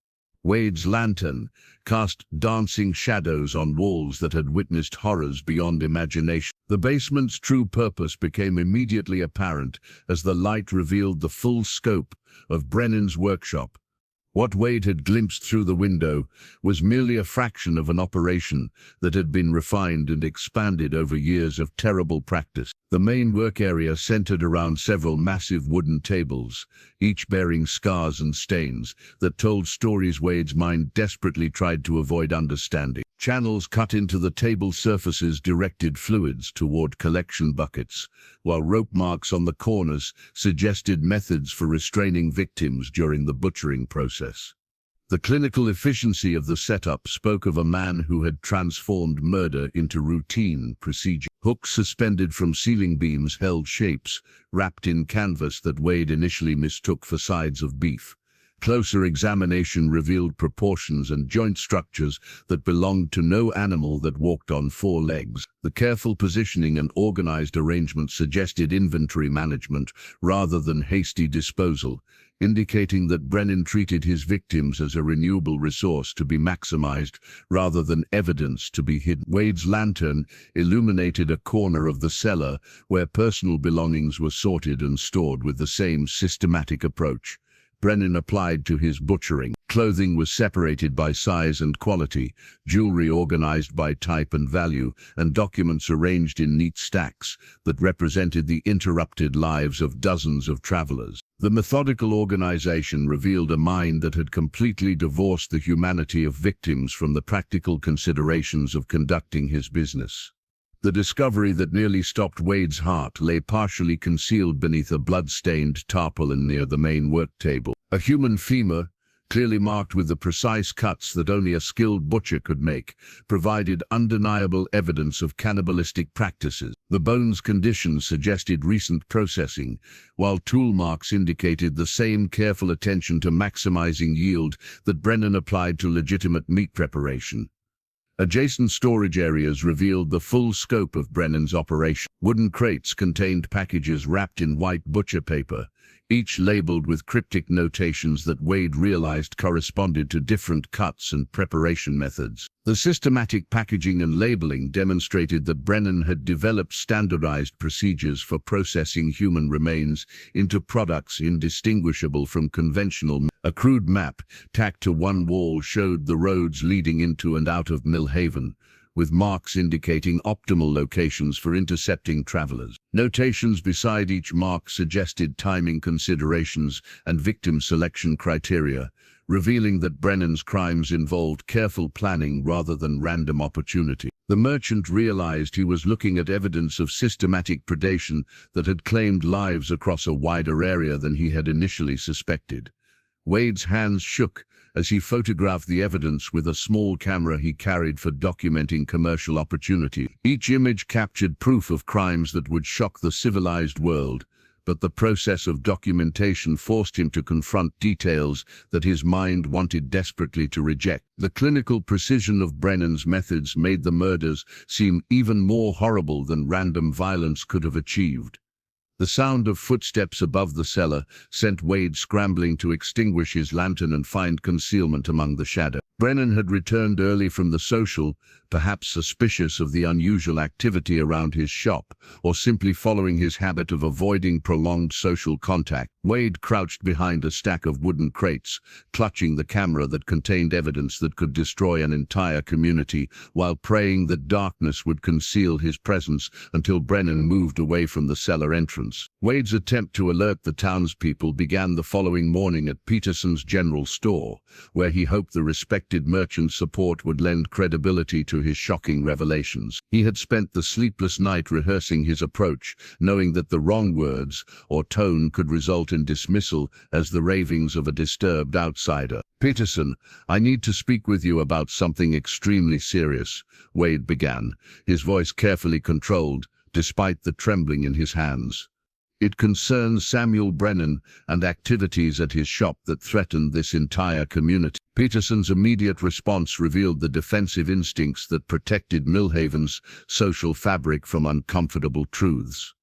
Wade's lantern cast dancing shadows on walls that had witnessed horrors beyond imagination. The basement's true purpose became immediately apparent as the light revealed the full scope of Brennan's workshop. What Wade had glimpsed through the window was merely a fraction of an operation that had been refined and expanded over years of terrible practice. The main work area centered around several massive wooden tables, each bearing scars and stains that told stories Wade's mind desperately tried to avoid understanding. Channels cut into the table surfaces directed fluids toward collection buckets, while rope marks on the corners suggested methods for restraining victims during the butchering process. The clinical efficiency of the setup spoke of a man who had transformed murder into routine procedure. Hooks suspended from ceiling beams held shapes wrapped in canvas that Wade initially mistook for sides of beef. Closer examination revealed proportions and joint structures that belonged to no animal that walked on four legs. The careful positioning and organized arrangement suggested inventory management rather than hasty disposal, indicating that Brennan treated his victims as a renewable resource to be maximized rather than evidence to be hidden. Wade's lantern illuminated a corner of the cellar where personal belongings were sorted and stored with the same systematic approach Brennan applied to his butchering. Clothing was separated by size and quality, jewelry organized by type and value, and documents arranged in neat stacks that represented the interrupted lives of dozens of travelers. The methodical organization revealed a mind that had completely divorced the humanity of victims from the practical considerations of conducting his business. The discovery that nearly stopped Wade's heart lay partially concealed beneath a blood-stained tarpaulin near the main work table. A human femur, clearly marked with the precise cuts that only a skilled butcher could make, provided undeniable evidence of cannibalistic practices. The bones' condition suggested recent processing, while tool marks indicated the same careful attention to maximizing yield that Brennan applied to legitimate meat preparation. Adjacent storage areas revealed the full scope of Brennan's operation. Wooden crates contained packages wrapped in white butcher paper, each labeled with cryptic notations that Wade realized corresponded to different cuts and preparation methods. The systematic packaging and labeling demonstrated that Brennan had developed standardized procedures for processing human remains into products indistinguishable from conventional meat. A crude map tacked to one wall showed the roads leading into and out of Millhaven, with marks indicating optimal locations for intercepting travelers. Notations beside each mark suggested timing considerations and victim selection criteria, revealing that Brennan's crimes involved careful planning rather than random opportunity. The merchant realized he was looking at evidence of systematic predation that had claimed lives across a wider area than he had initially suspected. Wade's hands shook as he photographed the evidence with a small camera he carried for documenting commercial opportunity. Each image captured proof of crimes that would shock the civilized world, but the process of documentation forced him to confront details that his mind wanted desperately to reject. The clinical precision of Brennan's methods made the murders seem even more horrible than random violence could have achieved. The sound of footsteps above the cellar sent Wade scrambling to extinguish his lantern and find concealment among the shadows. Brennan had returned early from the social, perhaps suspicious of the unusual activity around his shop, or simply following his habit of avoiding prolonged social contact. Wade crouched behind a stack of wooden crates, clutching the camera that contained evidence that could destroy an entire community, while praying that darkness would conceal his presence until Brennan moved away from the cellar entrance. Wade's attempt to alert the townspeople began the following morning at Peterson's general store, where he hoped the respected merchant's support would lend credibility to his shocking revelations. He had spent the sleepless night rehearsing his approach, knowing that the wrong words or tone could result in dismissal as the ravings of a disturbed outsider. "Peterson, I need to speak with you about something extremely serious," Wade began, his voice carefully controlled, despite the trembling in his hands. "It concerns Samuel Brennan and activities at his shop that threatened this entire community." Peterson's immediate response revealed the defensive instincts that protected Millhaven's social fabric from uncomfortable truths.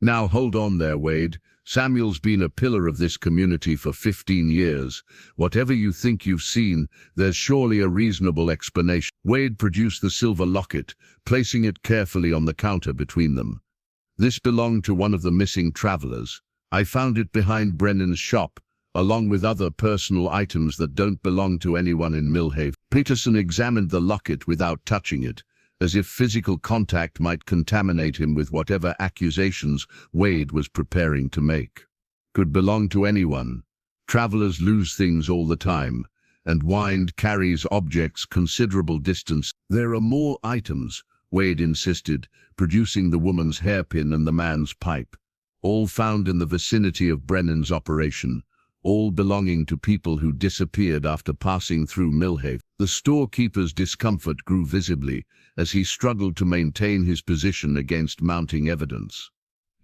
"Now hold on there, Wade. Samuel's been a pillar of this community for 15 years. Whatever you think you've seen, there's surely a reasonable explanation." Wade produced the silver locket, placing it carefully on the counter between them. "This belonged to one of the missing travelers. I found it behind Brennan's shop, along with other personal items that don't belong to anyone in Millhaven." Peterson examined the locket without touching it, as if physical contact might contaminate him with whatever accusations Wade was preparing to make. "Could belong to anyone. Travelers lose things all the time, and wind carries objects considerable distance." "There are more items," Wade insisted, producing the woman's hairpin and the man's pipe, "all found in the vicinity of Brennan's operation, all belonging to people who disappeared after passing through Millhaven." The storekeeper's discomfort grew visibly as he struggled to maintain his position against mounting evidence.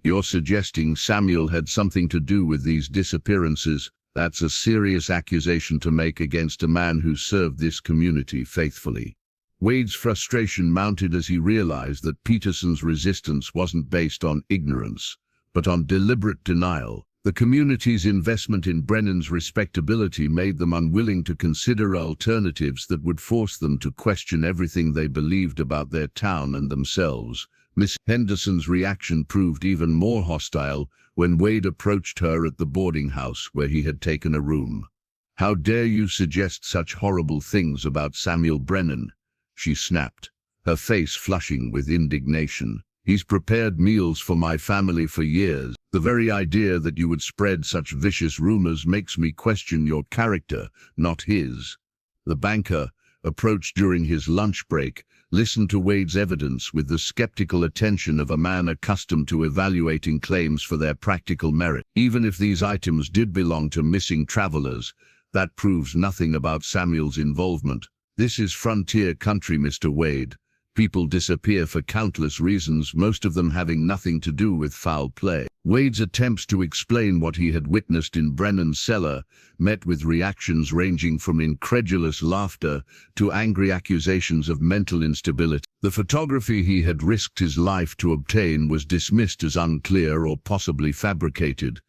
"You're suggesting Samuel had something to do with these disappearances? That's a serious accusation to make against a man who served this community faithfully." Wade's frustration mounted as he realized that Peterson's resistance wasn't based on ignorance, but on deliberate denial. The community's investment in Brennan's respectability made them unwilling to consider alternatives that would force them to question everything they believed about their town and themselves. Miss Henderson's reaction proved even more hostile when Wade approached her at the boarding house where he had taken a room. "How dare you suggest such horrible things about Samuel Brennan?" she snapped, her face flushing with indignation. "He's prepared meals for my family for years. The very idea that you would spread such vicious rumors makes me question your character, not his." The banker, approached during his lunch break, listened to Wade's evidence with the skeptical attention of a man accustomed to evaluating claims for their practical merit. "Even if these items did belong to missing travelers, That proves nothing about Samuel's involvement. This is frontier country, Mr. Wade. People disappear for countless reasons, most of them having nothing to do with foul play. Wade's attempts to explain what he had witnessed in Brennan's cellar met with reactions ranging from incredulous laughter to angry accusations of mental instability. The photography he had risked his life to obtain was dismissed as unclear or possibly fabricated,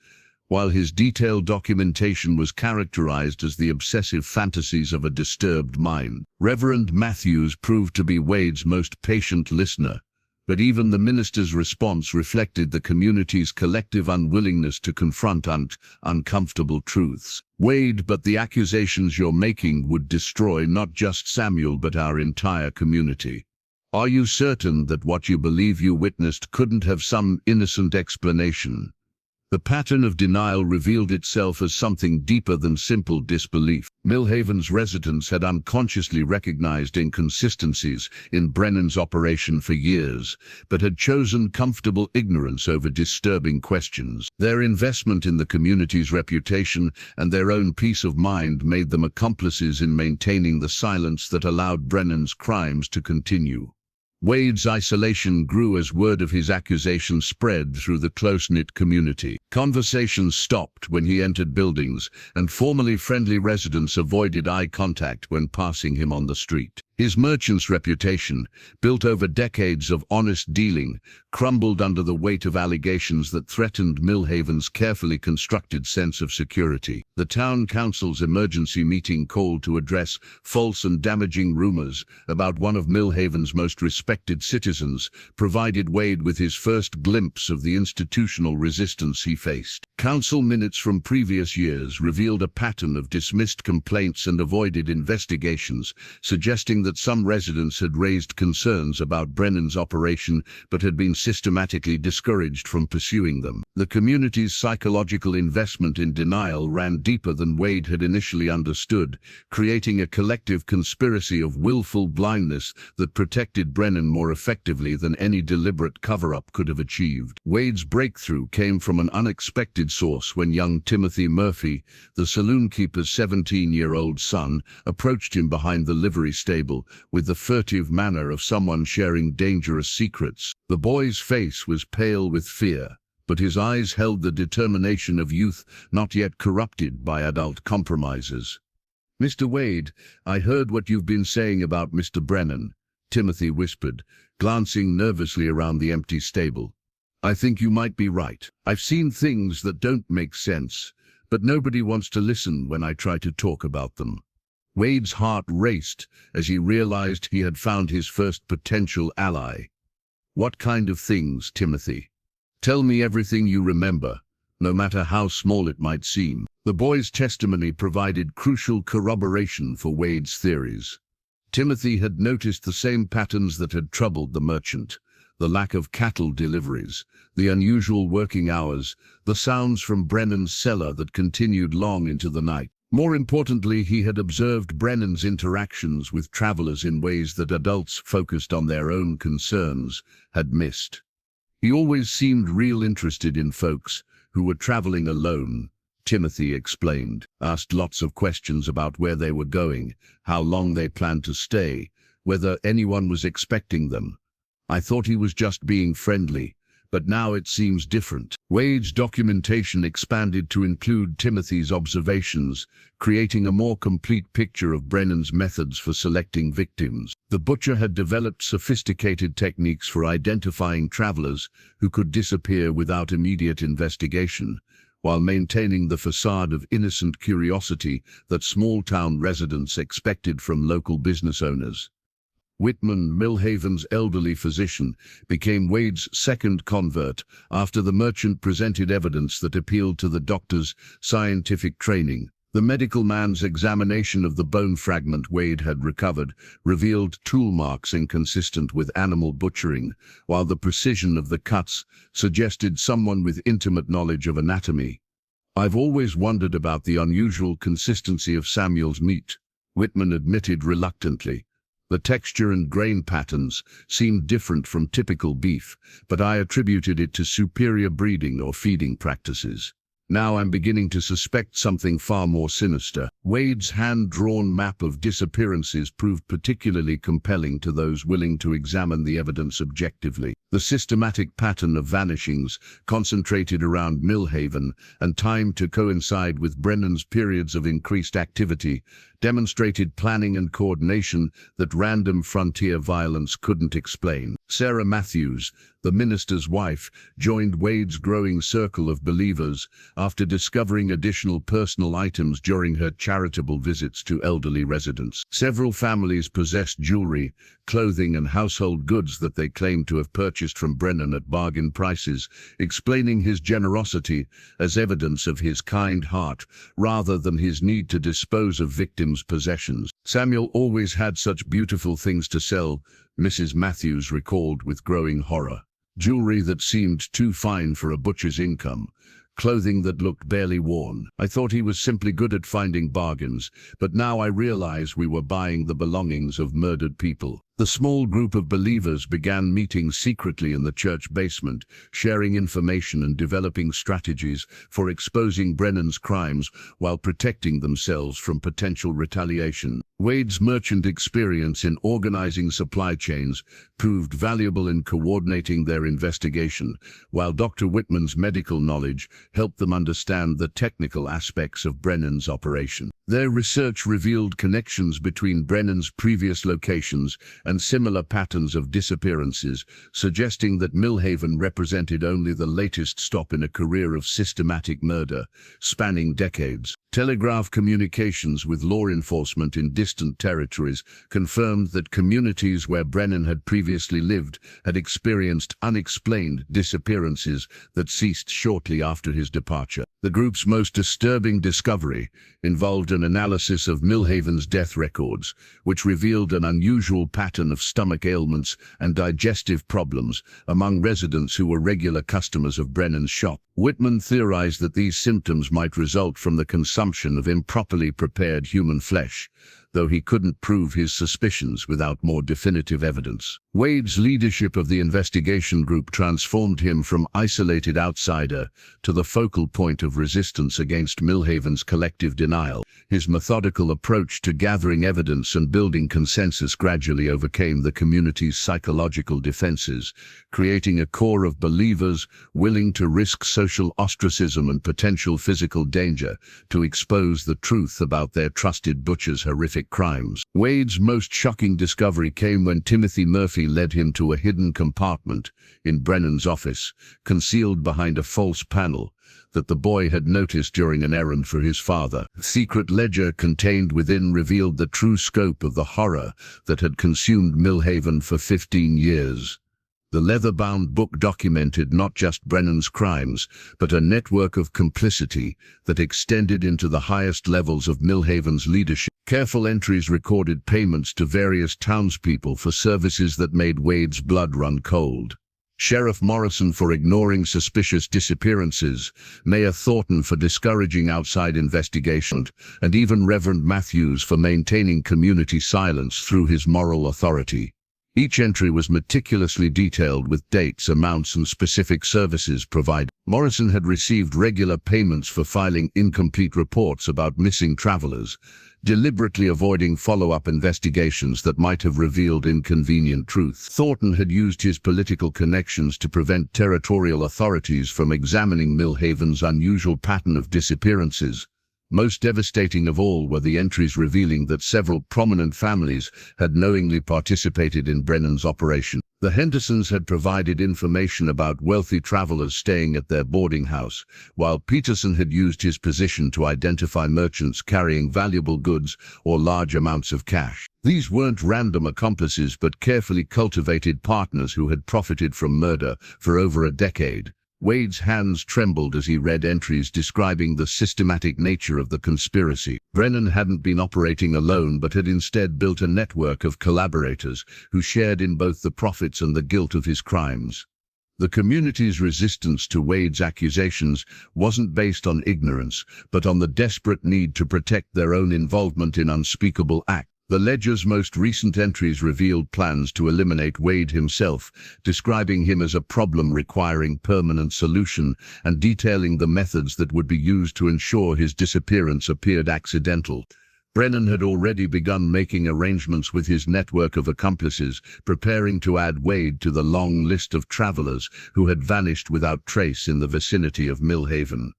while his detailed documentation was characterized as the obsessive fantasies of a disturbed mind. Reverend Matthews proved to be Wade's most patient listener, but even the minister's response reflected the community's collective unwillingness to confront uncomfortable truths. Wade, but the accusations you're making would destroy not just Samuel but our entire community. Are you certain that what you believe you witnessed couldn't have some innocent explanation? The pattern of denial revealed itself as something deeper than simple disbelief. Millhaven's residents had unconsciously recognized inconsistencies in Brennan's operation for years, but had chosen comfortable ignorance over disturbing questions. Their investment in the community's reputation and their own peace of mind made them accomplices in maintaining the silence that allowed Brennan's crimes to continue. Wade's isolation grew as word of his accusation spread through the close-knit community. Conversations stopped when he entered buildings, and formerly friendly residents avoided eye contact when passing him on the street. His merchant's reputation, built over decades of honest dealing, crumbled under the weight of allegations that threatened Millhaven's carefully constructed sense of security. The town council's emergency meeting called to address false and damaging rumors about one of Millhaven's most respected citizens provided Wade with his first glimpse of the institutional resistance he faced. Council minutes from previous years revealed a pattern of dismissed complaints and avoided investigations, suggesting that some residents had raised concerns about Brennan's operation but had been systematically discouraged from pursuing them. The community's psychological investment in denial ran deeper than Wade had initially understood, creating a collective conspiracy of willful blindness that protected Brennan more effectively than any deliberate cover-up could have achieved. Wade's breakthrough came from an unexpected source when young Timothy Murphy, the saloon-keeper's 17-year-old son, approached him behind the livery stable with the furtive manner of someone sharing dangerous secrets. The boy's face was pale with fear, but his eyes held the determination of youth not yet corrupted by adult compromises. "Mr. Wade, I heard what you've been saying about Mr. Brennan," Timothy whispered, glancing nervously around the empty stable. "I think you might be right. I've seen things that don't make sense, but nobody wants to listen when I try to talk about them." Wade's heart raced as he realized he had found his first potential ally. "What kind of things, Timothy? Tell me everything you remember, no matter how small it might seem." The boy's testimony provided crucial corroboration for Wade's theories. Timothy had noticed the same patterns that had troubled the merchant: the lack of cattle deliveries, the unusual working hours, the sounds from Brennan's cellar that continued long into the night. More importantly, he had observed Brennan's interactions with travelers in ways that adults focused on their own concerns had missed. He always seemed real interested in folks who were traveling alone, Timothy explained. Asked lots of questions about where they were going, how long they planned to stay, whether anyone was expecting them. I thought he was just being friendly, but now it seems different. Wade's documentation expanded to include Timothy's observations, creating a more complete picture of Brennan's methods for selecting victims. The butcher had developed sophisticated techniques for identifying travelers who could disappear without immediate investigation, while maintaining the facade of innocent curiosity that small-town residents expected from local business owners. Whitman, Millhaven's elderly physician, became Wade's second convert after the merchant presented evidence that appealed to the doctor's scientific training. The medical man's examination of the bone fragment Wade had recovered revealed tool marks inconsistent with animal butchering, while the precision of the cuts suggested someone with intimate knowledge of anatomy. "I've always wondered about the unusual consistency of Samuel's meat," Whitman admitted reluctantly. "The texture and grain patterns seemed different from typical beef, but I attributed it to superior breeding or feeding practices." Now I'm beginning to suspect something far more sinister. Wade's hand-drawn map of disappearances proved particularly compelling to those willing to examine the evidence objectively. The systematic pattern of vanishings, concentrated around Millhaven and timed to coincide with Brennan's periods of increased activity, demonstrated planning and coordination that random frontier violence couldn't explain. Sarah Matthews, the minister's wife, joined Wade's growing circle of believers after discovering additional personal items during her charitable visits to elderly residents. Several families possessed jewelry, clothing and household goods that they claimed to have purchased from Brennan at bargain prices, explaining his generosity as evidence of his kind heart rather than his need to dispose of victims' possessions. Samuel always had such beautiful things to sell, Mrs. Matthews recalled with growing horror. Jewelry that seemed too fine for a butcher's income, clothing that looked barely worn. I thought he was simply good at finding bargains, but now I realize we were buying the belongings of murdered people. The small group of believers began meeting secretly in the church basement, sharing information and developing strategies for exposing Brennan's crimes while protecting themselves from potential retaliation. Wade's merchant experience in organizing supply chains proved valuable in coordinating their investigation, while Dr. Whitman's medical knowledge helped them understand the technical aspects of Brennan's operation. Their research revealed connections between Brennan's previous locations and similar patterns of disappearances, suggesting that Millhaven represented only the latest stop in a career of systematic murder, spanning decades. Telegraph communications with law enforcement in distant territories confirmed that communities where Brennan had previously lived had experienced unexplained disappearances that ceased shortly after his departure. The group's most disturbing discovery involved an analysis of Millhaven's death records, which revealed an unusual pattern of stomach ailments and digestive problems among residents who were regular customers of Brennan's shop. Whitman theorized that these symptoms might result from the consumption of improperly prepared human flesh, though he couldn't prove his suspicions without more definitive evidence. Wade's leadership of the investigation group transformed him from isolated outsider to the focal point of resistance against Millhaven's collective denial. His methodical approach to gathering evidence and building consensus gradually overcame the community's psychological defenses, creating a core of believers willing to risk social ostracism and potential physical danger to expose the truth about their trusted butcher's horrific crimes. Wade's most shocking discovery came when Timothy Murphy led him to a hidden compartment in Brennan's office, concealed behind a false panel that the boy had noticed during an errand for his father. The secret ledger contained within revealed the true scope of the horror that had consumed Millhaven for 15 years. The leather-bound book documented not just Brennan's crimes, but a network of complicity that extended into the highest levels of Millhaven's leadership. Careful entries recorded payments to various townspeople for services that made Wade's blood run cold. Sheriff Morrison for ignoring suspicious disappearances, Mayor Thornton for discouraging outside investigation, and even Reverend Matthews for maintaining community silence through his moral authority. Each entry was meticulously detailed with dates, amounts, and specific services provided. Morrison had received regular payments for filing incomplete reports about missing travelers, deliberately avoiding follow-up investigations that might have revealed inconvenient truth. Thornton had used his political connections to prevent territorial authorities from examining Millhaven's unusual pattern of disappearances. Most devastating of all were the entries revealing that several prominent families had knowingly participated in Brennan's operation. The Hendersons had provided information about wealthy travelers staying at their boarding house, while Peterson had used his position to identify merchants carrying valuable goods or large amounts of cash. These weren't random accomplices but carefully cultivated partners who had profited from murder for over a decade. Wade's hands trembled as he read entries describing the systematic nature of the conspiracy. Brennan hadn't been operating alone but had instead built a network of collaborators who shared in both the profits and the guilt of his crimes. The community's resistance to Wade's accusations wasn't based on ignorance, but on the desperate need to protect their own involvement in unspeakable acts. The ledger's most recent entries revealed plans to eliminate Wade himself, describing him as a problem requiring permanent solution and detailing the methods that would be used to ensure his disappearance appeared accidental. Brennan had already begun making arrangements with his network of accomplices, preparing to add Wade to the long list of travelers who had vanished without trace in the vicinity of Millhaven.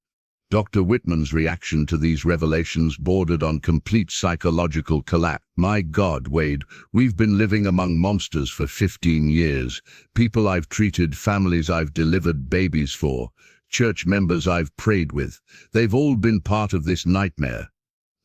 Dr. Whitman's reaction to these revelations bordered on complete psychological collapse. "My God, Wade, we've been living among monsters for 15 years. People I've treated, families I've delivered babies for, church members I've prayed with. They've all been part of this nightmare."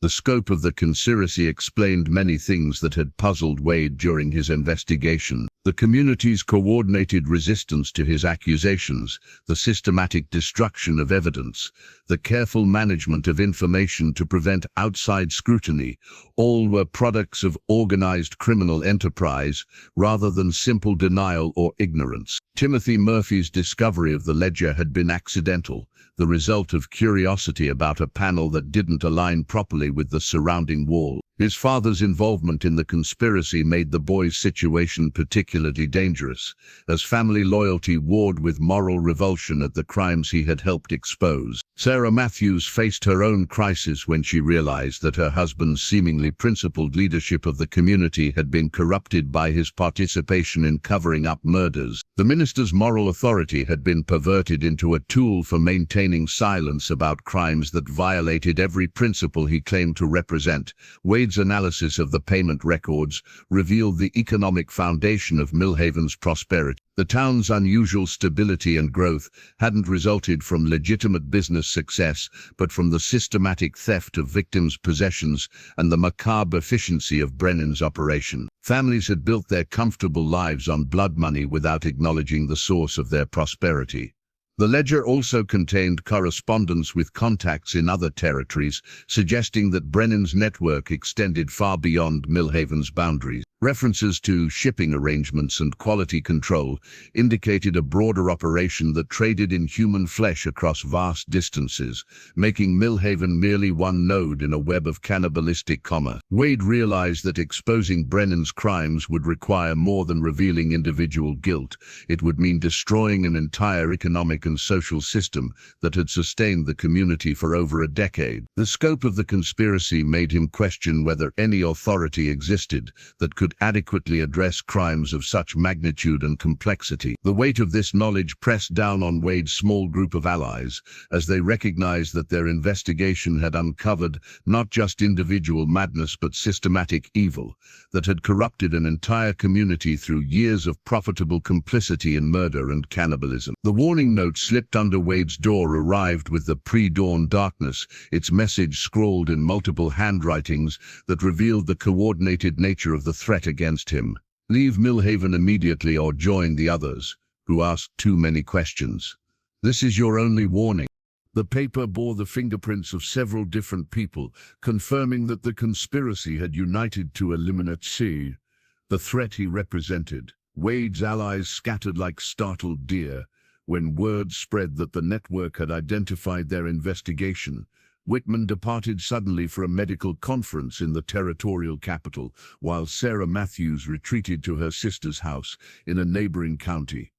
The scope of the conspiracy explained many things that had puzzled Wade during his investigation. The community's coordinated resistance to his accusations, the systematic destruction of evidence, the careful management of information to prevent outside scrutiny, all were products of organized criminal enterprise rather than simple denial or ignorance. Timothy Murphy's discovery of the ledger had been accidental, the result of curiosity about a panel that didn't align properly with the surrounding wall. His father's involvement in the conspiracy made the boy's situation particularly dangerous, as family loyalty warred with moral revulsion at the crimes he had helped expose. Sarah Matthews faced her own crisis when she realized that her husband's seemingly principled leadership of the community had been corrupted by his participation in covering up murders. The minister's moral authority had been perverted into a tool for maintaining silence about crimes that violated every principle he claimed to represent. Wade's analysis of the payment records revealed the economic foundation of Millhaven's prosperity. The town's unusual stability and growth hadn't resulted from legitimate business success, but from the systematic theft of victims' possessions and the macabre efficiency of Brennan's operation. Families had built their comfortable lives on blood money without acknowledging the source of their prosperity. The ledger also contained correspondence with contacts in other territories, suggesting that Brennan's network extended far beyond Millhaven's boundaries. References to shipping arrangements and quality control indicated a broader operation that traded in human flesh across vast distances, making Millhaven merely one node in a web of cannibalistic commerce. Wade realized that exposing Brennan's crimes would require more than revealing individual guilt. It would mean destroying an entire economic and social system that had sustained the community for over a decade. The scope of the conspiracy made him question whether any authority existed that could adequately address crimes of such magnitude and complexity. The weight of this knowledge pressed down on Wade's small group of allies, as they recognized that their investigation had uncovered not just individual madness but systematic evil that had corrupted an entire community through years of profitable complicity in murder and cannibalism. The warning note slipped under Wade's door arrived with the pre-dawn darkness, its message scrawled in multiple handwritings that revealed the coordinated nature of the threat against him. "Leave Millhaven immediately or join the others who ask too many questions. This is your only warning." The paper bore the fingerprints of several different people, confirming that the conspiracy had united to eliminate the threat he represented. Wade's allies scattered like startled deer when word spread that the network had identified their investigation. Whitman departed suddenly for a medical conference in the territorial capital, while Sarah Matthews retreated to her sister's house in a neighboring county.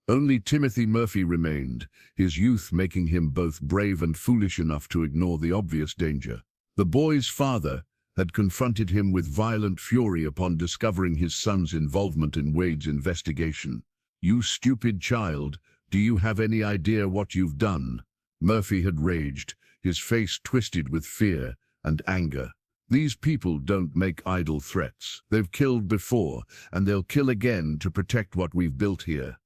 Only Timothy Murphy remained, his youth making him both brave and foolish enough to ignore the obvious danger. The boy's father had confronted him with violent fury upon discovering his son's involvement in Wade's investigation. "You stupid child, do you have any idea what you've done?" Murphy had raged, his face twisted with fear and anger. "These people don't make idle threats. They've killed before, and they'll kill again to protect what we've built here."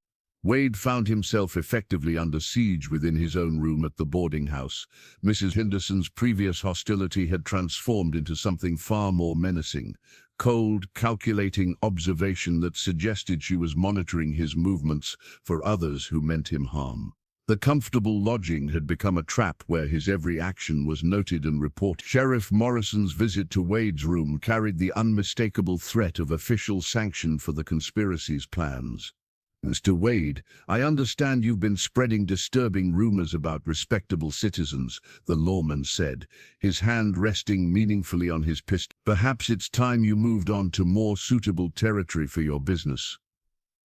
Wade found himself effectively under siege within his own room at the boarding house. Mrs. Henderson's previous hostility had transformed into something far more menacing. Cold, calculating observation that suggested she was monitoring his movements for others who meant him harm. The comfortable lodging had become a trap where his every action was noted and reported. Sheriff Morrison's visit to Wade's room carried the unmistakable threat of official sanction for the conspiracy's plans. "Mr. Wade, I understand you've been spreading disturbing rumors about respectable citizens," the lawman said, his hand resting meaningfully on his pistol. Perhaps it's time you moved on to more suitable territory for your business.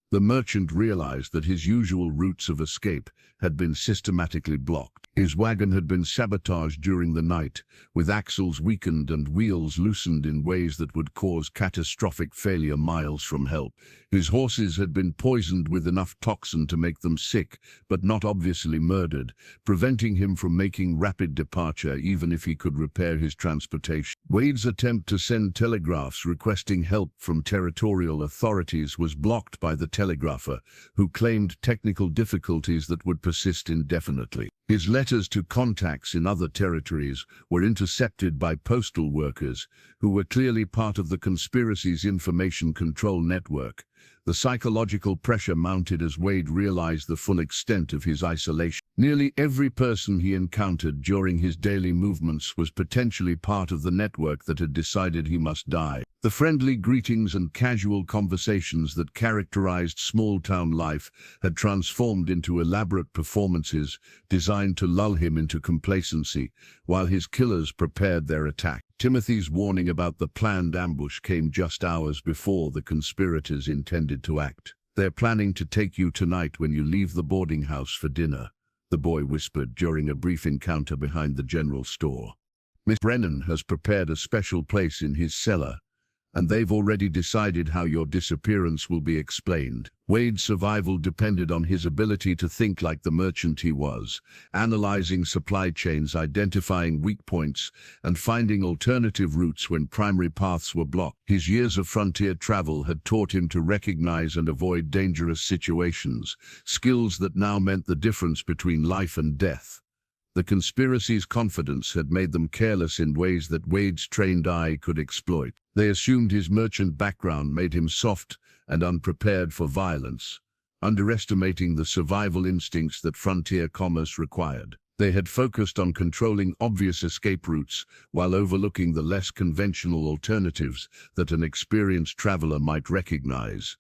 The merchant realized that his usual routes of escape had been systematically blocked. His wagon had been sabotaged during the night, with axles weakened and wheels loosened in ways that would cause catastrophic failure miles from help. His horses had been poisoned with enough toxin to make them sick, but not obviously murdered, preventing him from making rapid departure even if he could repair his transportation. Wade's attempt to send telegraphs requesting help from territorial authorities was blocked by the telegrapher, who claimed technical difficulties that would persist indefinitely. His letters to contacts in other territories were intercepted by postal workers, who were clearly part of the conspiracy's information control network. The psychological pressure mounted as Wade realized the full extent of his isolation. Nearly every person he encountered during his daily movements was potentially part of the network that had decided he must die. The friendly greetings and casual conversations that characterized small-town life had transformed into elaborate performances designed to lull him into complacency, while his killers prepared their attack. Timothy's warning about the planned ambush came just hours before the conspirators intended to act. "They're planning to take you tonight when you leave the boarding house for dinner," the boy whispered during a brief encounter behind the general store. "Miss Brennan has prepared a special place in his cellar, and they've already decided how your disappearance will be explained." Wade's survival depended on his ability to think like the merchant he was, analyzing supply chains, identifying weak points, and finding alternative routes when primary paths were blocked. His years of frontier travel had taught him to recognize and avoid dangerous situations, skills that now meant the difference between life and death. The conspiracy's confidence had made them careless in ways that Wade's trained eye could exploit. They assumed his merchant background made him soft and unprepared for violence, underestimating the survival instincts that frontier commerce required. They had focused on controlling obvious escape routes while overlooking the less conventional alternatives that an experienced traveler might recognize.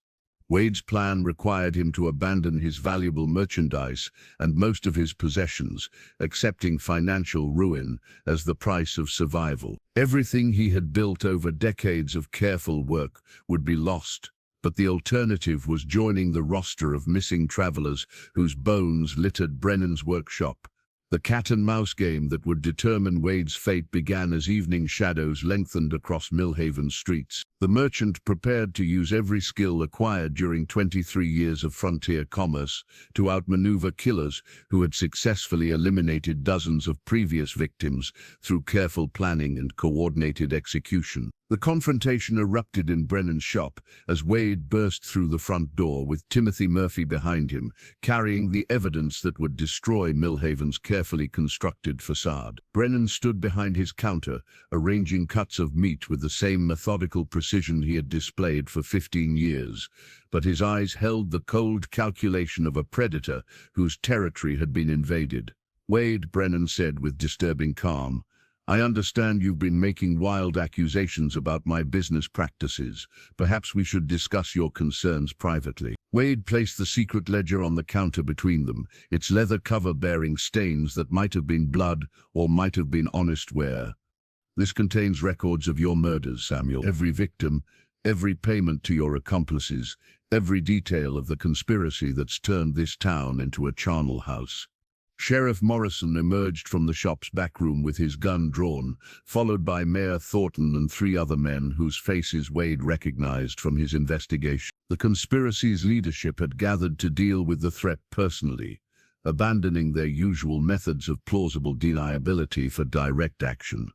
Wade's plan required him to abandon his valuable merchandise and most of his possessions, accepting financial ruin as the price of survival. Everything he had built over decades of careful work would be lost, but the alternative was joining the roster of missing travelers whose bones littered Brennan's workshop. The cat-and-mouse game that would determine Wade's fate began as evening shadows lengthened across Millhaven streets. The merchant prepared to use every skill acquired during 23 years of frontier commerce to outmaneuver killers who had successfully eliminated dozens of previous victims through careful planning and coordinated execution. The confrontation erupted in Brennan's shop as Wade burst through the front door with Timothy Murphy behind him, carrying the evidence that would destroy Millhaven's carefully constructed facade. Brennan stood behind his counter, arranging cuts of meat with the same methodical precision he had displayed for 15 years, but his eyes held the cold calculation of a predator whose territory had been invaded. "Wade," Brennan said with disturbing calm, "I understand you've been making wild accusations about my business practices. Perhaps we should discuss your concerns privately." Wade placed the secret ledger on the counter between them, its leather cover bearing stains that might have been blood or might have been honest wear. "This contains records of your murders, Samuel. Every victim, every payment to your accomplices, every detail of the conspiracy that's turned this town into a charnel house." Sheriff Morrison emerged from the shop's back room with his gun drawn, followed by Mayor Thornton and 3 other men whose faces Wade recognized from his investigation. The conspiracy's leadership had gathered to deal with the threat personally, abandoning their usual methods of plausible deniability for direct action.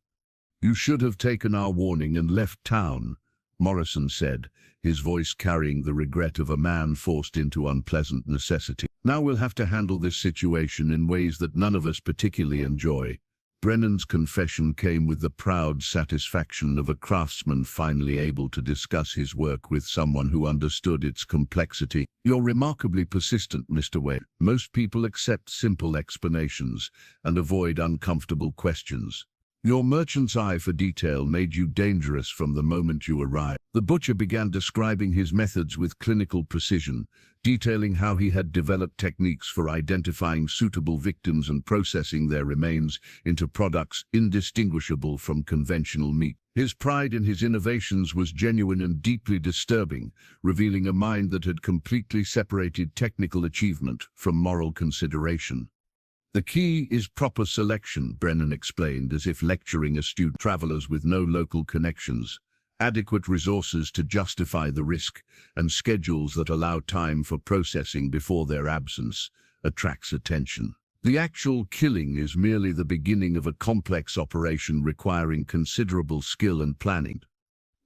"You should have taken our warning and left town," Morrison said, his voice carrying the regret of a man forced into unpleasant necessity. "Now we'll have to handle this situation in ways that none of us particularly enjoy." Brennan's confession came with the proud satisfaction of a craftsman finally able to discuss his work with someone who understood its complexity. "You're remarkably persistent, Mr. Wade. Most people accept simple explanations and avoid uncomfortable questions. Your merchant's eye for detail made you dangerous from the moment you arrived." The butcher began describing his methods with clinical precision, detailing how he had developed techniques for identifying suitable victims and processing their remains into products indistinguishable from conventional meat. His pride in his innovations was genuine and deeply disturbing, revealing a mind that had completely separated technical achievement from moral consideration. The key is proper selection, Brennan explained, as if lecturing astute travelers with no local connections. Adequate resources to justify the risk, and schedules that allow time for processing before their absence attracts attention. The actual killing is merely the beginning of a complex operation requiring considerable skill and planning.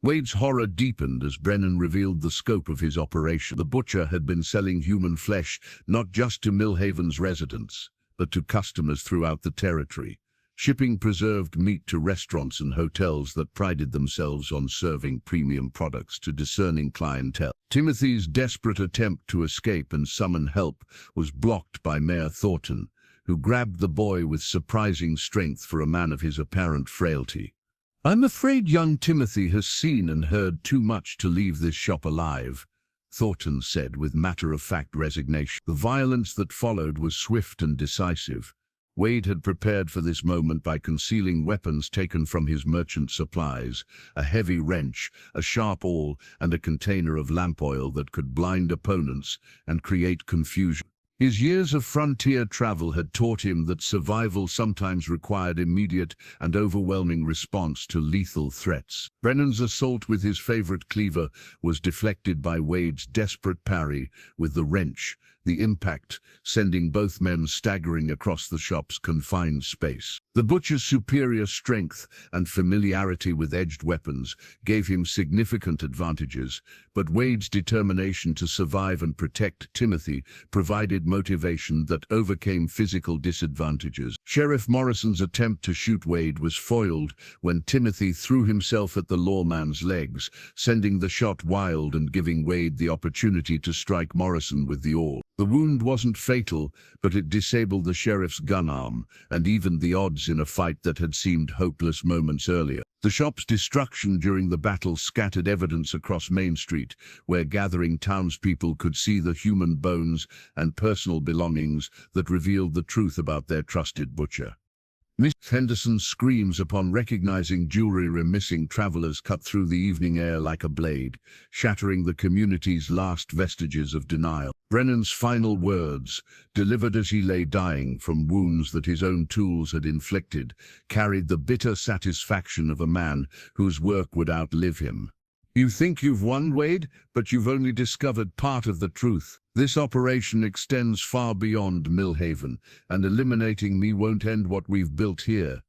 Wade's horror deepened as Brennan revealed the scope of his operation. The butcher had been selling human flesh not just to Millhaven's residents, but to customers throughout the territory, shipping preserved meat to restaurants and hotels that prided themselves on serving premium products to discerning clientele. Timothy's desperate attempt to escape and summon help was blocked by Mayor Thornton, who grabbed the boy with surprising strength for a man of his apparent frailty. "I'm afraid young Timothy has seen and heard too much to leave this shop alive," Thornton said with matter-of-fact resignation. The violence that followed was swift and decisive. Wade had prepared for this moment by concealing weapons taken from his merchant supplies, a heavy wrench, a sharp awl, and a container of lamp oil that could blind opponents and create confusion. His years of frontier travel had taught him that survival sometimes required immediate and overwhelming response to lethal threats. Brennan's assault with his favorite cleaver was deflected by Wade's desperate parry with the wrench, the impact sending both men staggering across the shop's confined space. The butcher's superior strength and familiarity with edged weapons gave him significant advantages, but Wade's determination to survive and protect Timothy provided motivation that overcame physical disadvantages. Sheriff Morrison's attempt to shoot Wade was foiled when Timothy threw himself at the lawman's legs, sending the shot wild and giving Wade the opportunity to strike Morrison with the awl. The wound wasn't fatal, but it disabled the sheriff's gun arm, and evened the odds in a fight that had seemed hopeless moments earlier. The shop's destruction during the battle scattered evidence across Main Street, where gathering townspeople could see the human bones and personal belongings that revealed the truth about their trusted butcher. Miss Henderson's screams upon recognizing jewelry and missing travelers cut through the evening air like a blade, shattering the community's last vestiges of denial. Brennan's final words, delivered as he lay dying from wounds that his own tools had inflicted, carried the bitter satisfaction of a man whose work would outlive him. "You think you've won, Wade, but you've only discovered part of the truth. This operation extends far beyond Millhaven, and eliminating me won't end what we've built here."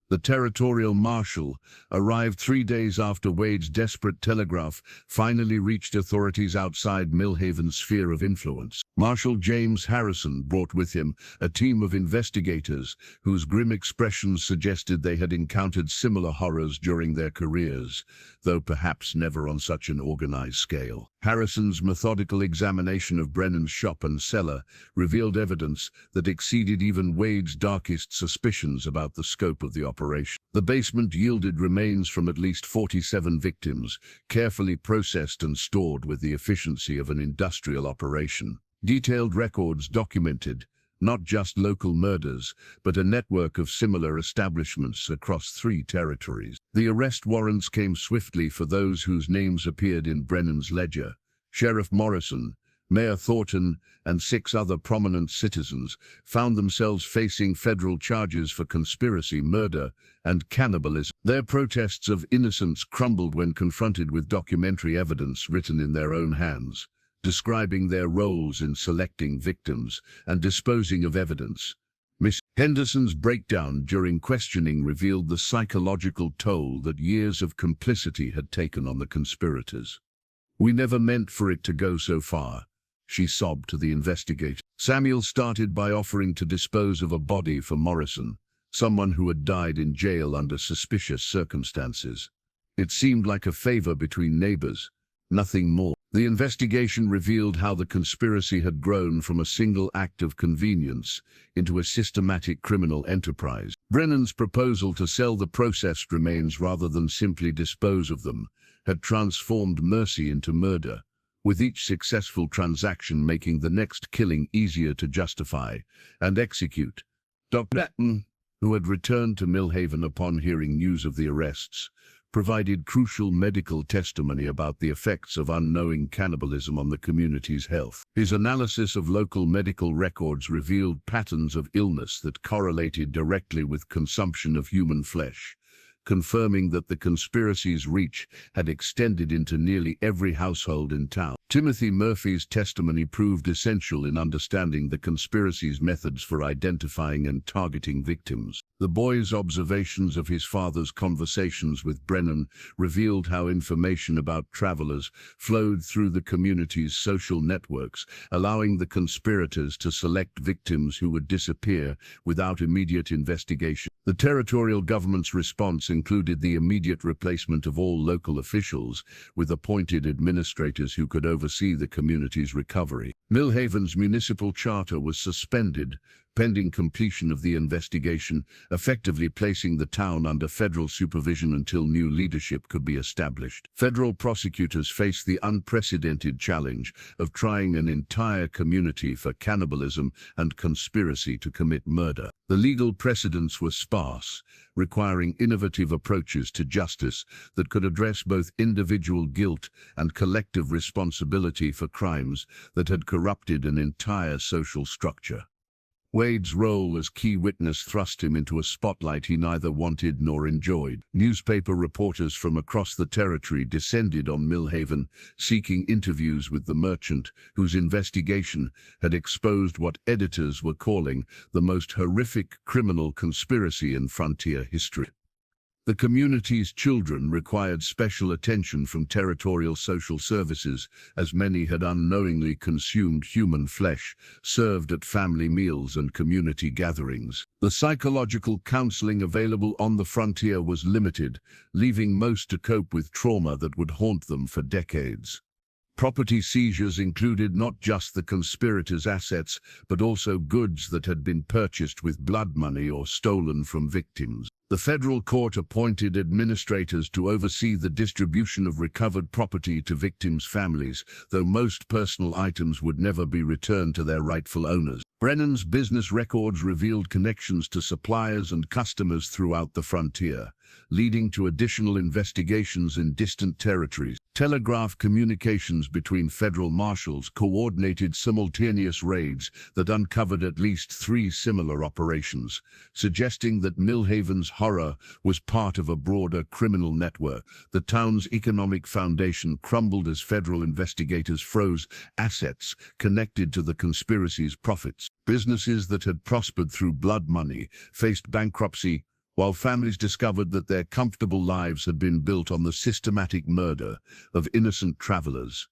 The territorial marshal, arrived 3 days after Wade's desperate telegraph finally reached authorities outside Millhaven's sphere of influence. Marshal James Harrison brought with him a team of investigators whose grim expressions suggested they had encountered similar horrors during their careers, though perhaps never on such an organized scale. Harrison's methodical examination of Brennan's shop and cellar revealed evidence that exceeded even Wade's darkest suspicions about the scope of the operation. The basement yielded remains from at least 47 victims, carefully processed and stored with the efficiency of an industrial operation. Detailed records documented not just local murders, but a network of similar establishments across 3 territories. The arrest warrants came swiftly for those whose names appeared in Brennan's ledger. Sheriff Morrison, Mayor Thornton, and 6 other prominent citizens found themselves facing federal charges for conspiracy, murder, and cannibalism. Their protests of innocence crumbled when confronted with documentary evidence written in their own hands, describing their roles in selecting victims and disposing of evidence. Miss Henderson's breakdown during questioning revealed the psychological toll that years of complicity had taken on the conspirators. "We never meant for it to go so far," she sobbed to the investigator. Samuel started by offering to dispose of a body for Morrison, someone who had died in jail under suspicious circumstances. It seemed like a favor between neighbors, nothing more. The investigation revealed how the conspiracy had grown from a single act of convenience into a systematic criminal enterprise. Brennan's proposal to sell the processed remains rather than simply dispose of them had transformed mercy into murder, with each successful transaction making the next killing easier to justify and execute. Dr. Brennan, who had returned to Millhaven upon hearing news of the arrests, provided crucial medical testimony about the effects of unknowing cannibalism on the community's health. His analysis of local medical records revealed patterns of illness that correlated directly with consumption of human flesh, confirming that the conspiracy's reach had extended into nearly every household in town. Timothy Murphy's testimony proved essential in understanding the conspiracy's methods for identifying and targeting victims. The boy's observations of his father's conversations with Brennan revealed how information about travelers flowed through the community's social networks, allowing the conspirators to select victims who would disappear without immediate investigation. The territorial government's response included the immediate replacement of all local officials with appointed administrators who could oversee the community's recovery. Millhaven's municipal charter was suspended pending completion of the investigation, effectively placing the town under federal supervision until new leadership could be established. Federal prosecutors faced the unprecedented challenge of trying an entire community for cannibalism and conspiracy to commit murder. The legal precedents were sparse, requiring innovative approaches to justice that could address both individual guilt and collective responsibility for crimes that had corrupted an entire social structure. Wade's role as key witness thrust him into a spotlight he neither wanted nor enjoyed. Newspaper reporters from across the territory descended on Millhaven, seeking interviews with the merchant, whose investigation had exposed what editors were calling the most horrific criminal conspiracy in frontier history. The community's children required special attention from territorial social services, as many had unknowingly consumed human flesh served at family meals and community gatherings. The psychological counseling available on the frontier was limited, leaving most to cope with trauma that would haunt them for decades. Property seizures included not just the conspirators' assets, but also goods that had been purchased with blood money or stolen from victims. The federal court appointed administrators to oversee the distribution of recovered property to victims' families, though most personal items would never be returned to their rightful owners. Brennan's business records revealed connections to suppliers and customers throughout the frontier, leading to additional investigations in distant territories. Telegraph communications between federal marshals coordinated simultaneous raids that uncovered at least 3 similar operations, suggesting that Millhaven's horror was part of a broader criminal network. The town's economic foundation crumbled as federal investigators froze assets connected to the conspiracy's profits. Businesses that had prospered through blood money faced bankruptcy, while families discovered that their comfortable lives had been built on the systematic murder of innocent travelers.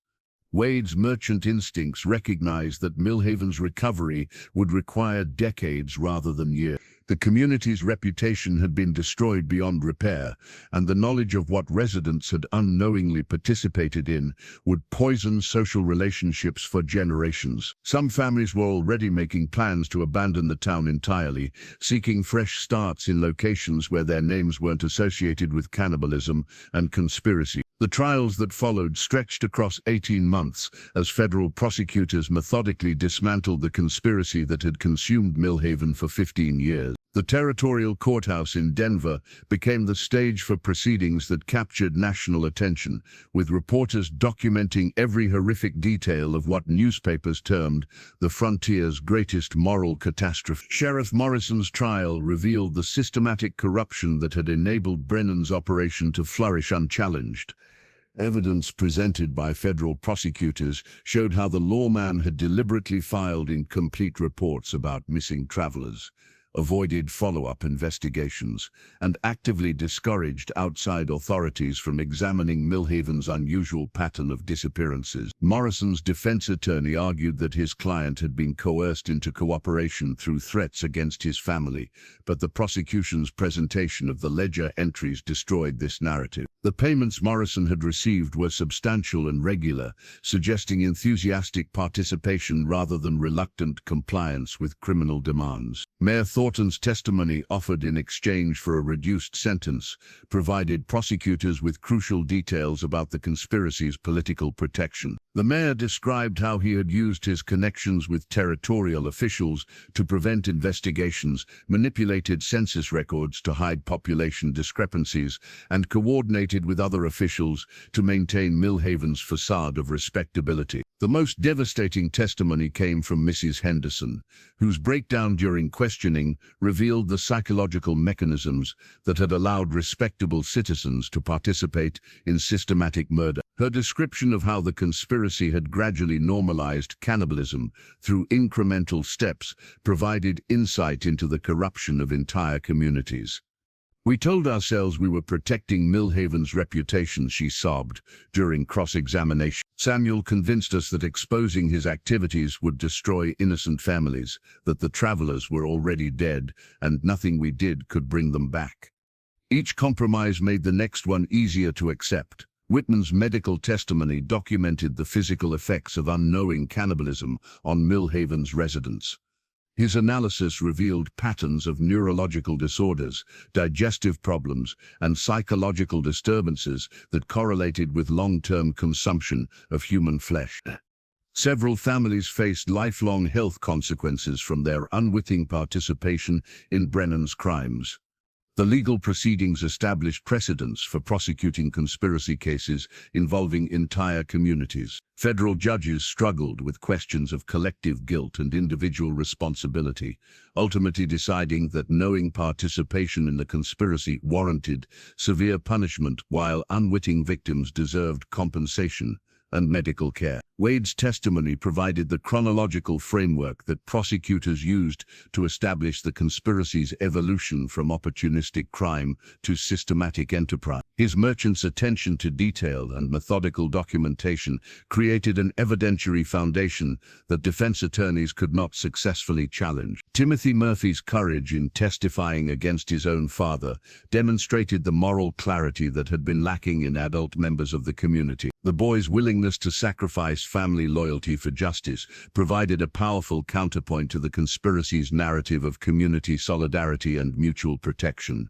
Wade's merchant instincts recognized that Millhaven's recovery would require decades rather than years. The community's reputation had been destroyed beyond repair, and the knowledge of what residents had unknowingly participated in would poison social relationships for generations. Some families were already making plans to abandon the town entirely, seeking fresh starts in locations where their names weren't associated with cannibalism and conspiracy. The trials that followed stretched across 18 months as federal prosecutors methodically dismantled the conspiracy that had consumed Millhaven for 15 years. The territorial courthouse in Denver became the stage for proceedings that captured national attention, with reporters documenting every horrific detail of what newspapers termed the frontier's greatest moral catastrophe. Sheriff Morrison's trial revealed the systematic corruption that had enabled Brennan's operation to flourish unchallenged. Evidence presented by federal prosecutors showed how the lawman had deliberately filed incomplete reports about missing travelers, avoided follow-up investigations, and actively discouraged outside authorities from examining Millhaven's unusual pattern of disappearances. Morrison's defense attorney argued that his client had been coerced into cooperation through threats against his family, but the prosecution's presentation of the ledger entries destroyed this narrative. The payments Morrison had received were substantial and regular, suggesting enthusiastic participation rather than reluctant compliance with criminal demands. Mayor Thornton's testimony, offered in exchange for a reduced sentence, provided prosecutors with crucial details about the conspiracy's political protection. The mayor described how he had used his connections with territorial officials to prevent investigations, manipulated census records to hide population discrepancies, and coordinated collaborated with other officials to maintain Millhaven's facade of respectability. The most devastating testimony came from Mrs. Henderson, whose breakdown during questioning revealed the psychological mechanisms that had allowed respectable citizens to participate in systematic murder. Her description of how the conspiracy had gradually normalized cannibalism through incremental steps provided insight into the corruption of entire communities. "We told ourselves we were protecting Millhaven's reputation," she sobbed during cross-examination. "Samuel convinced us that exposing his activities would destroy innocent families, that the travelers were already dead, and nothing we did could bring them back." Each compromise made the next one easier to accept. Whitman's medical testimony documented the physical effects of unknowing cannibalism on Millhaven's residents. His analysis revealed patterns of neurological disorders, digestive problems, and psychological disturbances that correlated with long-term consumption of human flesh. Several families faced lifelong health consequences from their unwitting participation in Brennan's crimes. The legal proceedings established precedents for prosecuting conspiracy cases involving entire communities. Federal judges struggled with questions of collective guilt and individual responsibility, ultimately deciding that knowing participation in the conspiracy warranted severe punishment, while unwitting victims deserved compensation and medical care. Wade's testimony provided the chronological framework that prosecutors used to establish the conspiracy's evolution from opportunistic crime to systematic enterprise. His merchant's attention to detail and methodical documentation created an evidentiary foundation that defense attorneys could not successfully challenge. Timothy Murphy's courage in testifying against his own father demonstrated the moral clarity that had been lacking in adult members of the community. The boy's willingness to sacrifice family loyalty for justice provided a powerful counterpoint to the conspiracy's narrative of community solidarity and mutual protection.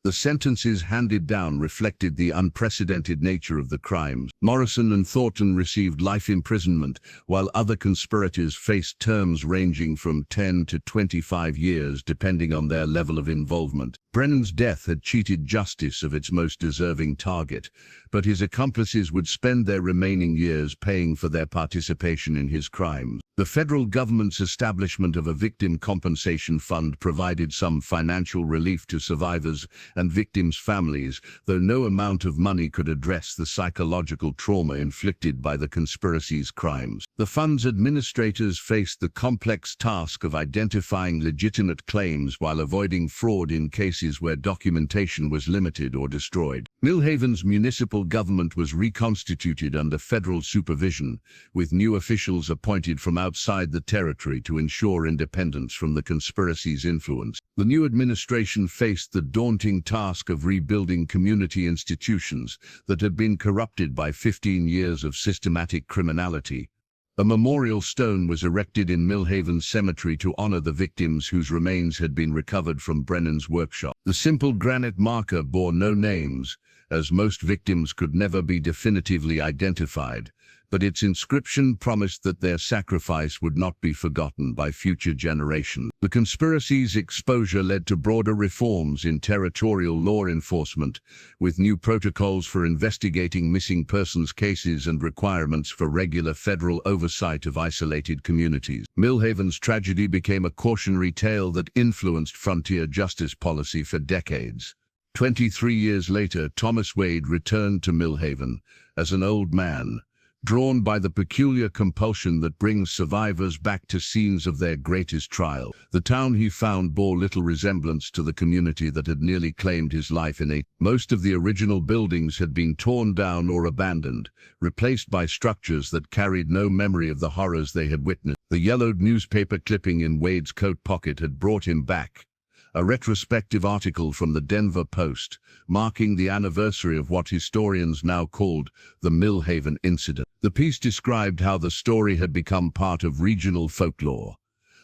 The sentences handed down reflected the unprecedented nature of the crimes. Morrison and Thornton received life imprisonment, while other conspirators faced terms ranging from 10 to 25 years depending on their level of involvement. Brennan's death had cheated justice of its most deserving target, but his accomplices would spend their remaining years paying for their participation in his crimes. The federal government's establishment of a victim compensation fund provided some financial relief to survivors and victims' families, though no amount of money could address the psychological trauma inflicted by the conspiracy's crimes. The fund's administrators faced the complex task of identifying legitimate claims while avoiding fraud in cases where documentation was limited or destroyed. Millhaven's municipal government was reconstituted under federal supervision, with new officials appointed from outside the territory to ensure independence from the conspiracy's influence. The new administration faced the daunting task of rebuilding community institutions that had been corrupted by 15 years of systematic criminality. A memorial stone was erected in Millhaven Cemetery to honor the victims whose remains had been recovered from Brennan's workshop. The simple granite marker bore no names, as most victims could never be definitively identified, but its inscription promised that their sacrifice would not be forgotten by future generations. The conspiracy's exposure led to broader reforms in territorial law enforcement, with new protocols for investigating missing persons cases and requirements for regular federal oversight of isolated communities. Millhaven's tragedy became a cautionary tale that influenced frontier justice policy for decades. 23 years later, Thomas Wade returned to Millhaven as an old man, drawn by the peculiar compulsion that brings survivors back to scenes of their greatest trial. The town he found bore little resemblance to the community that had nearly claimed his life in Most of the original buildings had been torn down or abandoned, replaced by structures that carried no memory of the horrors they had witnessed. The yellowed newspaper clipping in Wade's coat pocket had brought him back. A retrospective article from the Denver Post, marking the anniversary of what historians now called the Millhaven incident. The piece described how the story had become part of regional folklore,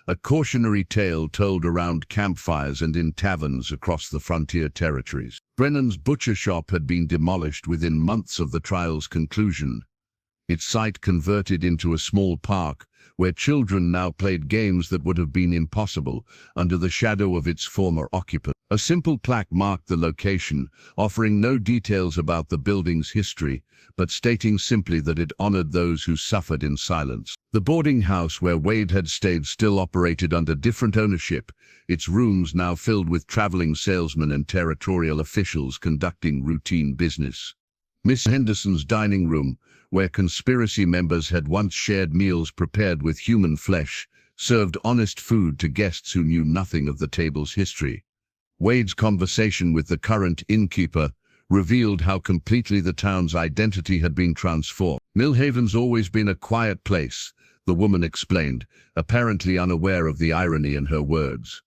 a cautionary tale told around campfires and in taverns across the frontier territories. Brennan's butcher shop had been demolished within months of the trial's conclusion, its site converted into a small park where children now played games that would have been impossible under the shadow of its former occupant. A simple plaque marked the location, offering no details about the building's history, but stating simply that it honored those who suffered in silence. The boarding house where Wade had stayed still operated under different ownership, its rooms now filled with traveling salesmen and territorial officials conducting routine business. Miss Henderson's dining room, where conspiracy members had once shared meals prepared with human flesh, served honest food to guests who knew nothing of the table's history. Wade's conversation with the current innkeeper revealed how completely the town's identity had been transformed. Millhaven's always been a quiet place, the woman explained, apparently unaware of the irony in her words.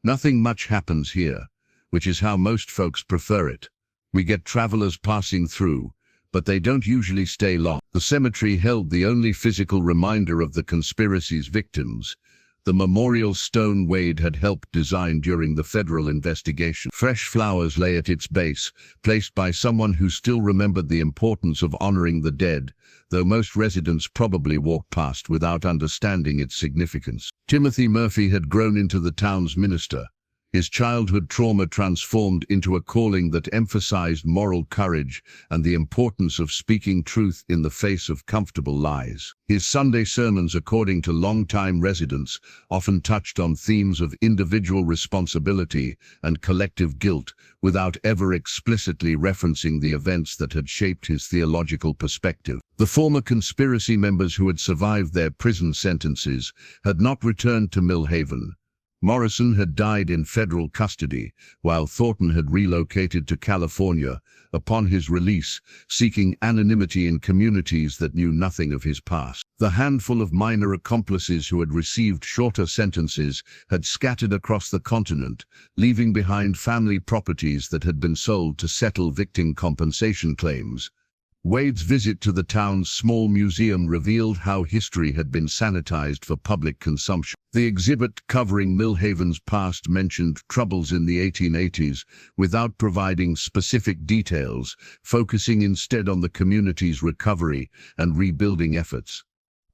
Nothing much happens here, which is how most folks prefer it. We get travelers passing through, but they don't usually stay long. The cemetery held the only physical reminder of the conspiracy's victims, the memorial stone Wade had helped design during the federal investigation. Fresh flowers lay at its base, placed by someone who still remembered the importance of honoring the dead, though most residents probably walked past without understanding its significance. Timothy Murphy had grown into the town's minister, his childhood trauma transformed into a calling that emphasized moral courage and the importance of speaking truth in the face of comfortable lies. His Sunday sermons, according to longtime residents, often touched on themes of individual responsibility and collective guilt, without ever explicitly referencing the events that had shaped his theological perspective. The former conspiracy members who had survived their prison sentences had not returned to Millhaven. Morrison had died in federal custody, while Thornton had relocated to California upon his release, seeking anonymity in communities that knew nothing of his past. The handful of minor accomplices who had received shorter sentences had scattered across the continent, leaving behind family properties that had been sold to settle victim compensation claims. Wade's visit to the town's small museum revealed how history had been sanitized for public consumption. The exhibit covering Millhaven's past mentioned troubles in the 1880s without providing specific details, focusing instead on the community's recovery and rebuilding efforts.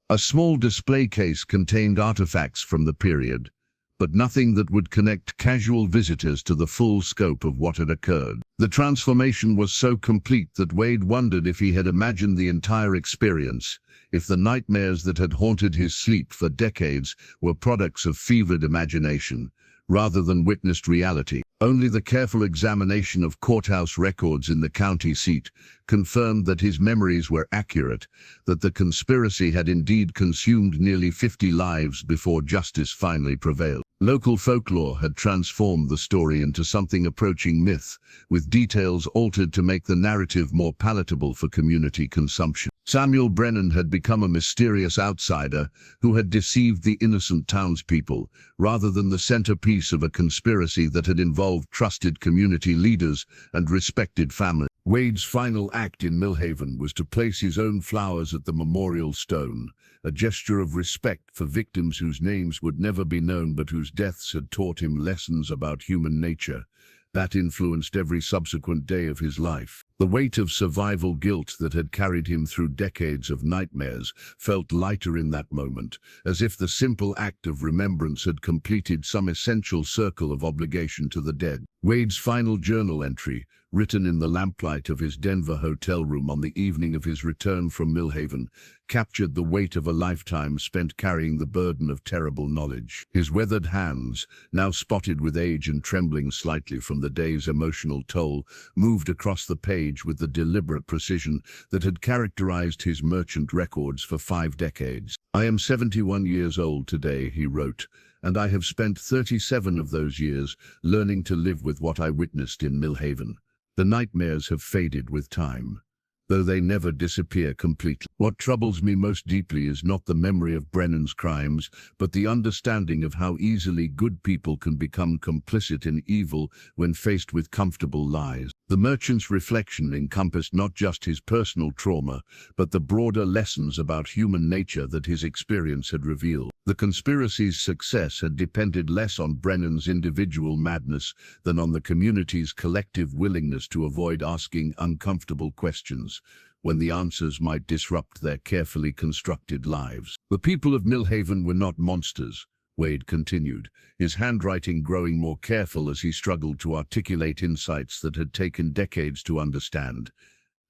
A small display case contained artifacts from the period, but nothing that would connect casual visitors to the full scope of what had occurred. The transformation was so complete that Wade wondered if he had imagined the entire experience, if the nightmares that had haunted his sleep for decades were products of fevered imagination, rather than witnessed reality. Only the careful examination of courthouse records in the county seat confirmed that his memories were accurate, that the conspiracy had indeed consumed nearly 50 lives before justice finally prevailed. Local folklore had transformed the story into something approaching myth, with details altered to make the narrative more palatable for community consumption. Samuel Brennan had become a mysterious outsider who had deceived the innocent townspeople, rather than the centerpiece of a conspiracy that had involved trusted community leaders and respected families. Wade's final act in Millhaven was to place his own flowers at the memorial stone, a gesture of respect for victims whose names would never be known but whose deaths had taught him lessons about human nature that influenced every subsequent day of his life. The weight of survival guilt that had carried him through decades of nightmares felt lighter in that moment, as if the simple act of remembrance had completed some essential circle of obligation to the dead. Wade's final journal entry, written in the lamplight of his Denver hotel room on the evening of his return from Millhaven, captured the weight of a lifetime spent carrying the burden of terrible knowledge. His weathered hands, now spotted with age and trembling slightly from the day's emotional toll, moved across the page with the deliberate precision that had characterized his merchant records for 5 decades. "I am 71 years old today," he wrote, "and I have spent 37 of those years learning to live with what I witnessed in Millhaven. The nightmares have faded with time, though they never disappear completely. What troubles me most deeply is not the memory of Brennan's crimes, but the understanding of how easily good people can become complicit in evil when faced with comfortable lies." The merchant's reflection encompassed not just his personal trauma, but the broader lessons about human nature that his experience had revealed. The conspiracy's success had depended less on Brennan's individual madness than on the community's collective willingness to avoid asking uncomfortable questions. when the answers might disrupt their carefully constructed lives. The people of Millhaven were not monsters, Wade continued, his handwriting growing more careful as he struggled to articulate insights that had taken decades to understand.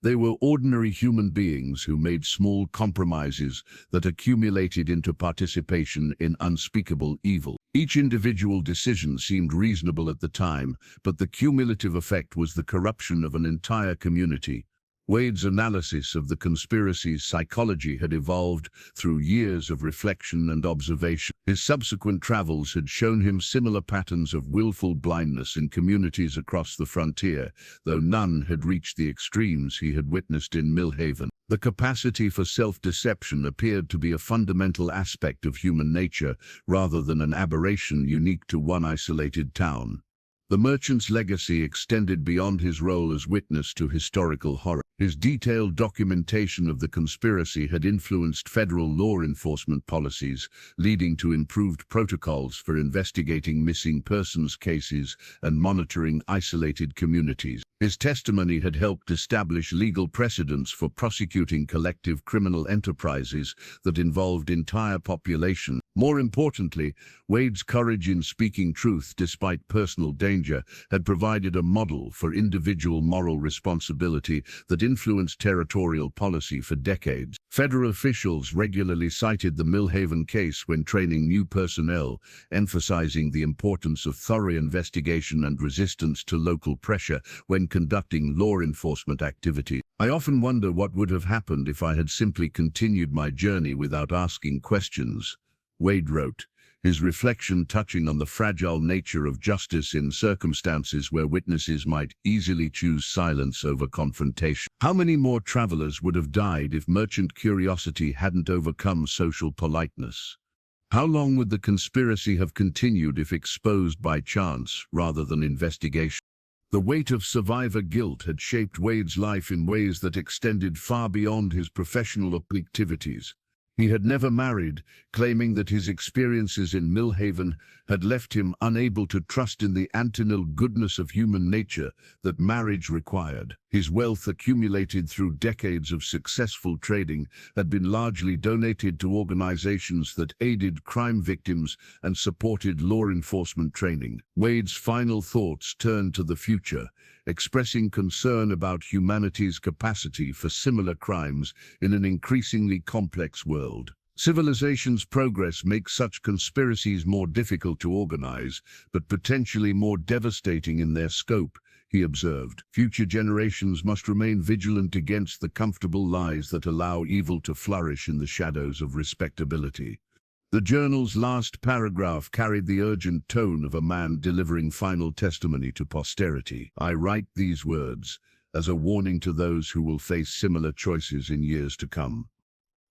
They were ordinary human beings who made small compromises that accumulated into participation in unspeakable evil. Each individual decision seemed reasonable at the time, but the cumulative effect was the corruption of an entire community. Wade's analysis of the conspiracy's psychology had evolved through years of reflection and observation. His subsequent travels had shown him similar patterns of willful blindness in communities across the frontier, though none had reached the extremes he had witnessed in Millhaven. The capacity for self-deception appeared to be a fundamental aspect of human nature, rather than an aberration unique to one isolated town. The merchant's legacy extended beyond his role as witness to historical horror. His detailed documentation of the conspiracy had influenced federal law enforcement policies, leading to improved protocols for investigating missing persons cases and monitoring isolated communities. His testimony had helped establish legal precedents for prosecuting collective criminal enterprises that involved entire populations. More importantly, Wade's courage in speaking truth despite personal danger had provided a model for individual moral responsibility that influenced territorial policy for decades. Federal officials regularly cited the Millhaven case when training new personnel, emphasizing the importance of thorough investigation and resistance to local pressure when conducting law enforcement activity. I often wonder what would have happened if I had simply continued my journey without asking questions, Wade wrote, his reflection touching on the fragile nature of justice in circumstances where witnesses might easily choose silence over confrontation. How many more travelers would have died if merchant curiosity hadn't overcome social politeness? How long would the conspiracy have continued if exposed by chance rather than investigation? The weight of survivor guilt had shaped Wade's life in ways that extended far beyond his professional activities. He had never married, claiming that his experiences in Millhaven had left him unable to trust in the antenatal goodness of human nature that marriage required. His wealth, accumulated through decades of successful trading, had been largely donated to organizations that aided crime victims and supported law enforcement training. Wade's final thoughts turned to the future, expressing concern about humanity's capacity for similar crimes in an increasingly complex world. Civilization's progress makes such conspiracies more difficult to organize, but potentially more devastating in their scope, he observed. Future generations must remain vigilant against the comfortable lies that allow evil to flourish in the shadows of respectability. The journal's last paragraph carried the urgent tone of a man delivering final testimony to posterity. I write these words as a warning to those who will face similar choices in years to come.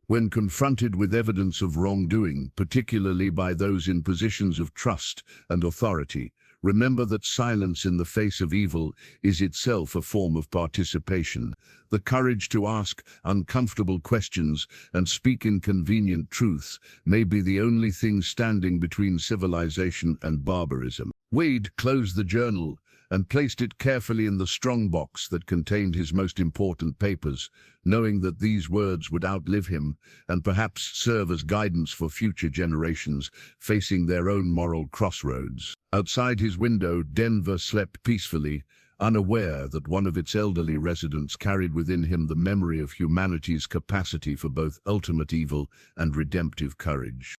When confronted with evidence of wrongdoing, particularly by those in positions of trust and authority, remember that silence in the face of evil is itself a form of participation. The courage to ask uncomfortable questions and speak inconvenient truths may be the only thing standing between civilization and barbarism. Wade closed the journal and placed it carefully in the strongbox that contained his most important papers, knowing that these words would outlive him and perhaps serve as guidance for future generations facing their own moral crossroads. Outside his window, Denver slept peacefully, unaware that one of its elderly residents carried within him the memory of humanity's capacity for both ultimate evil and redemptive courage.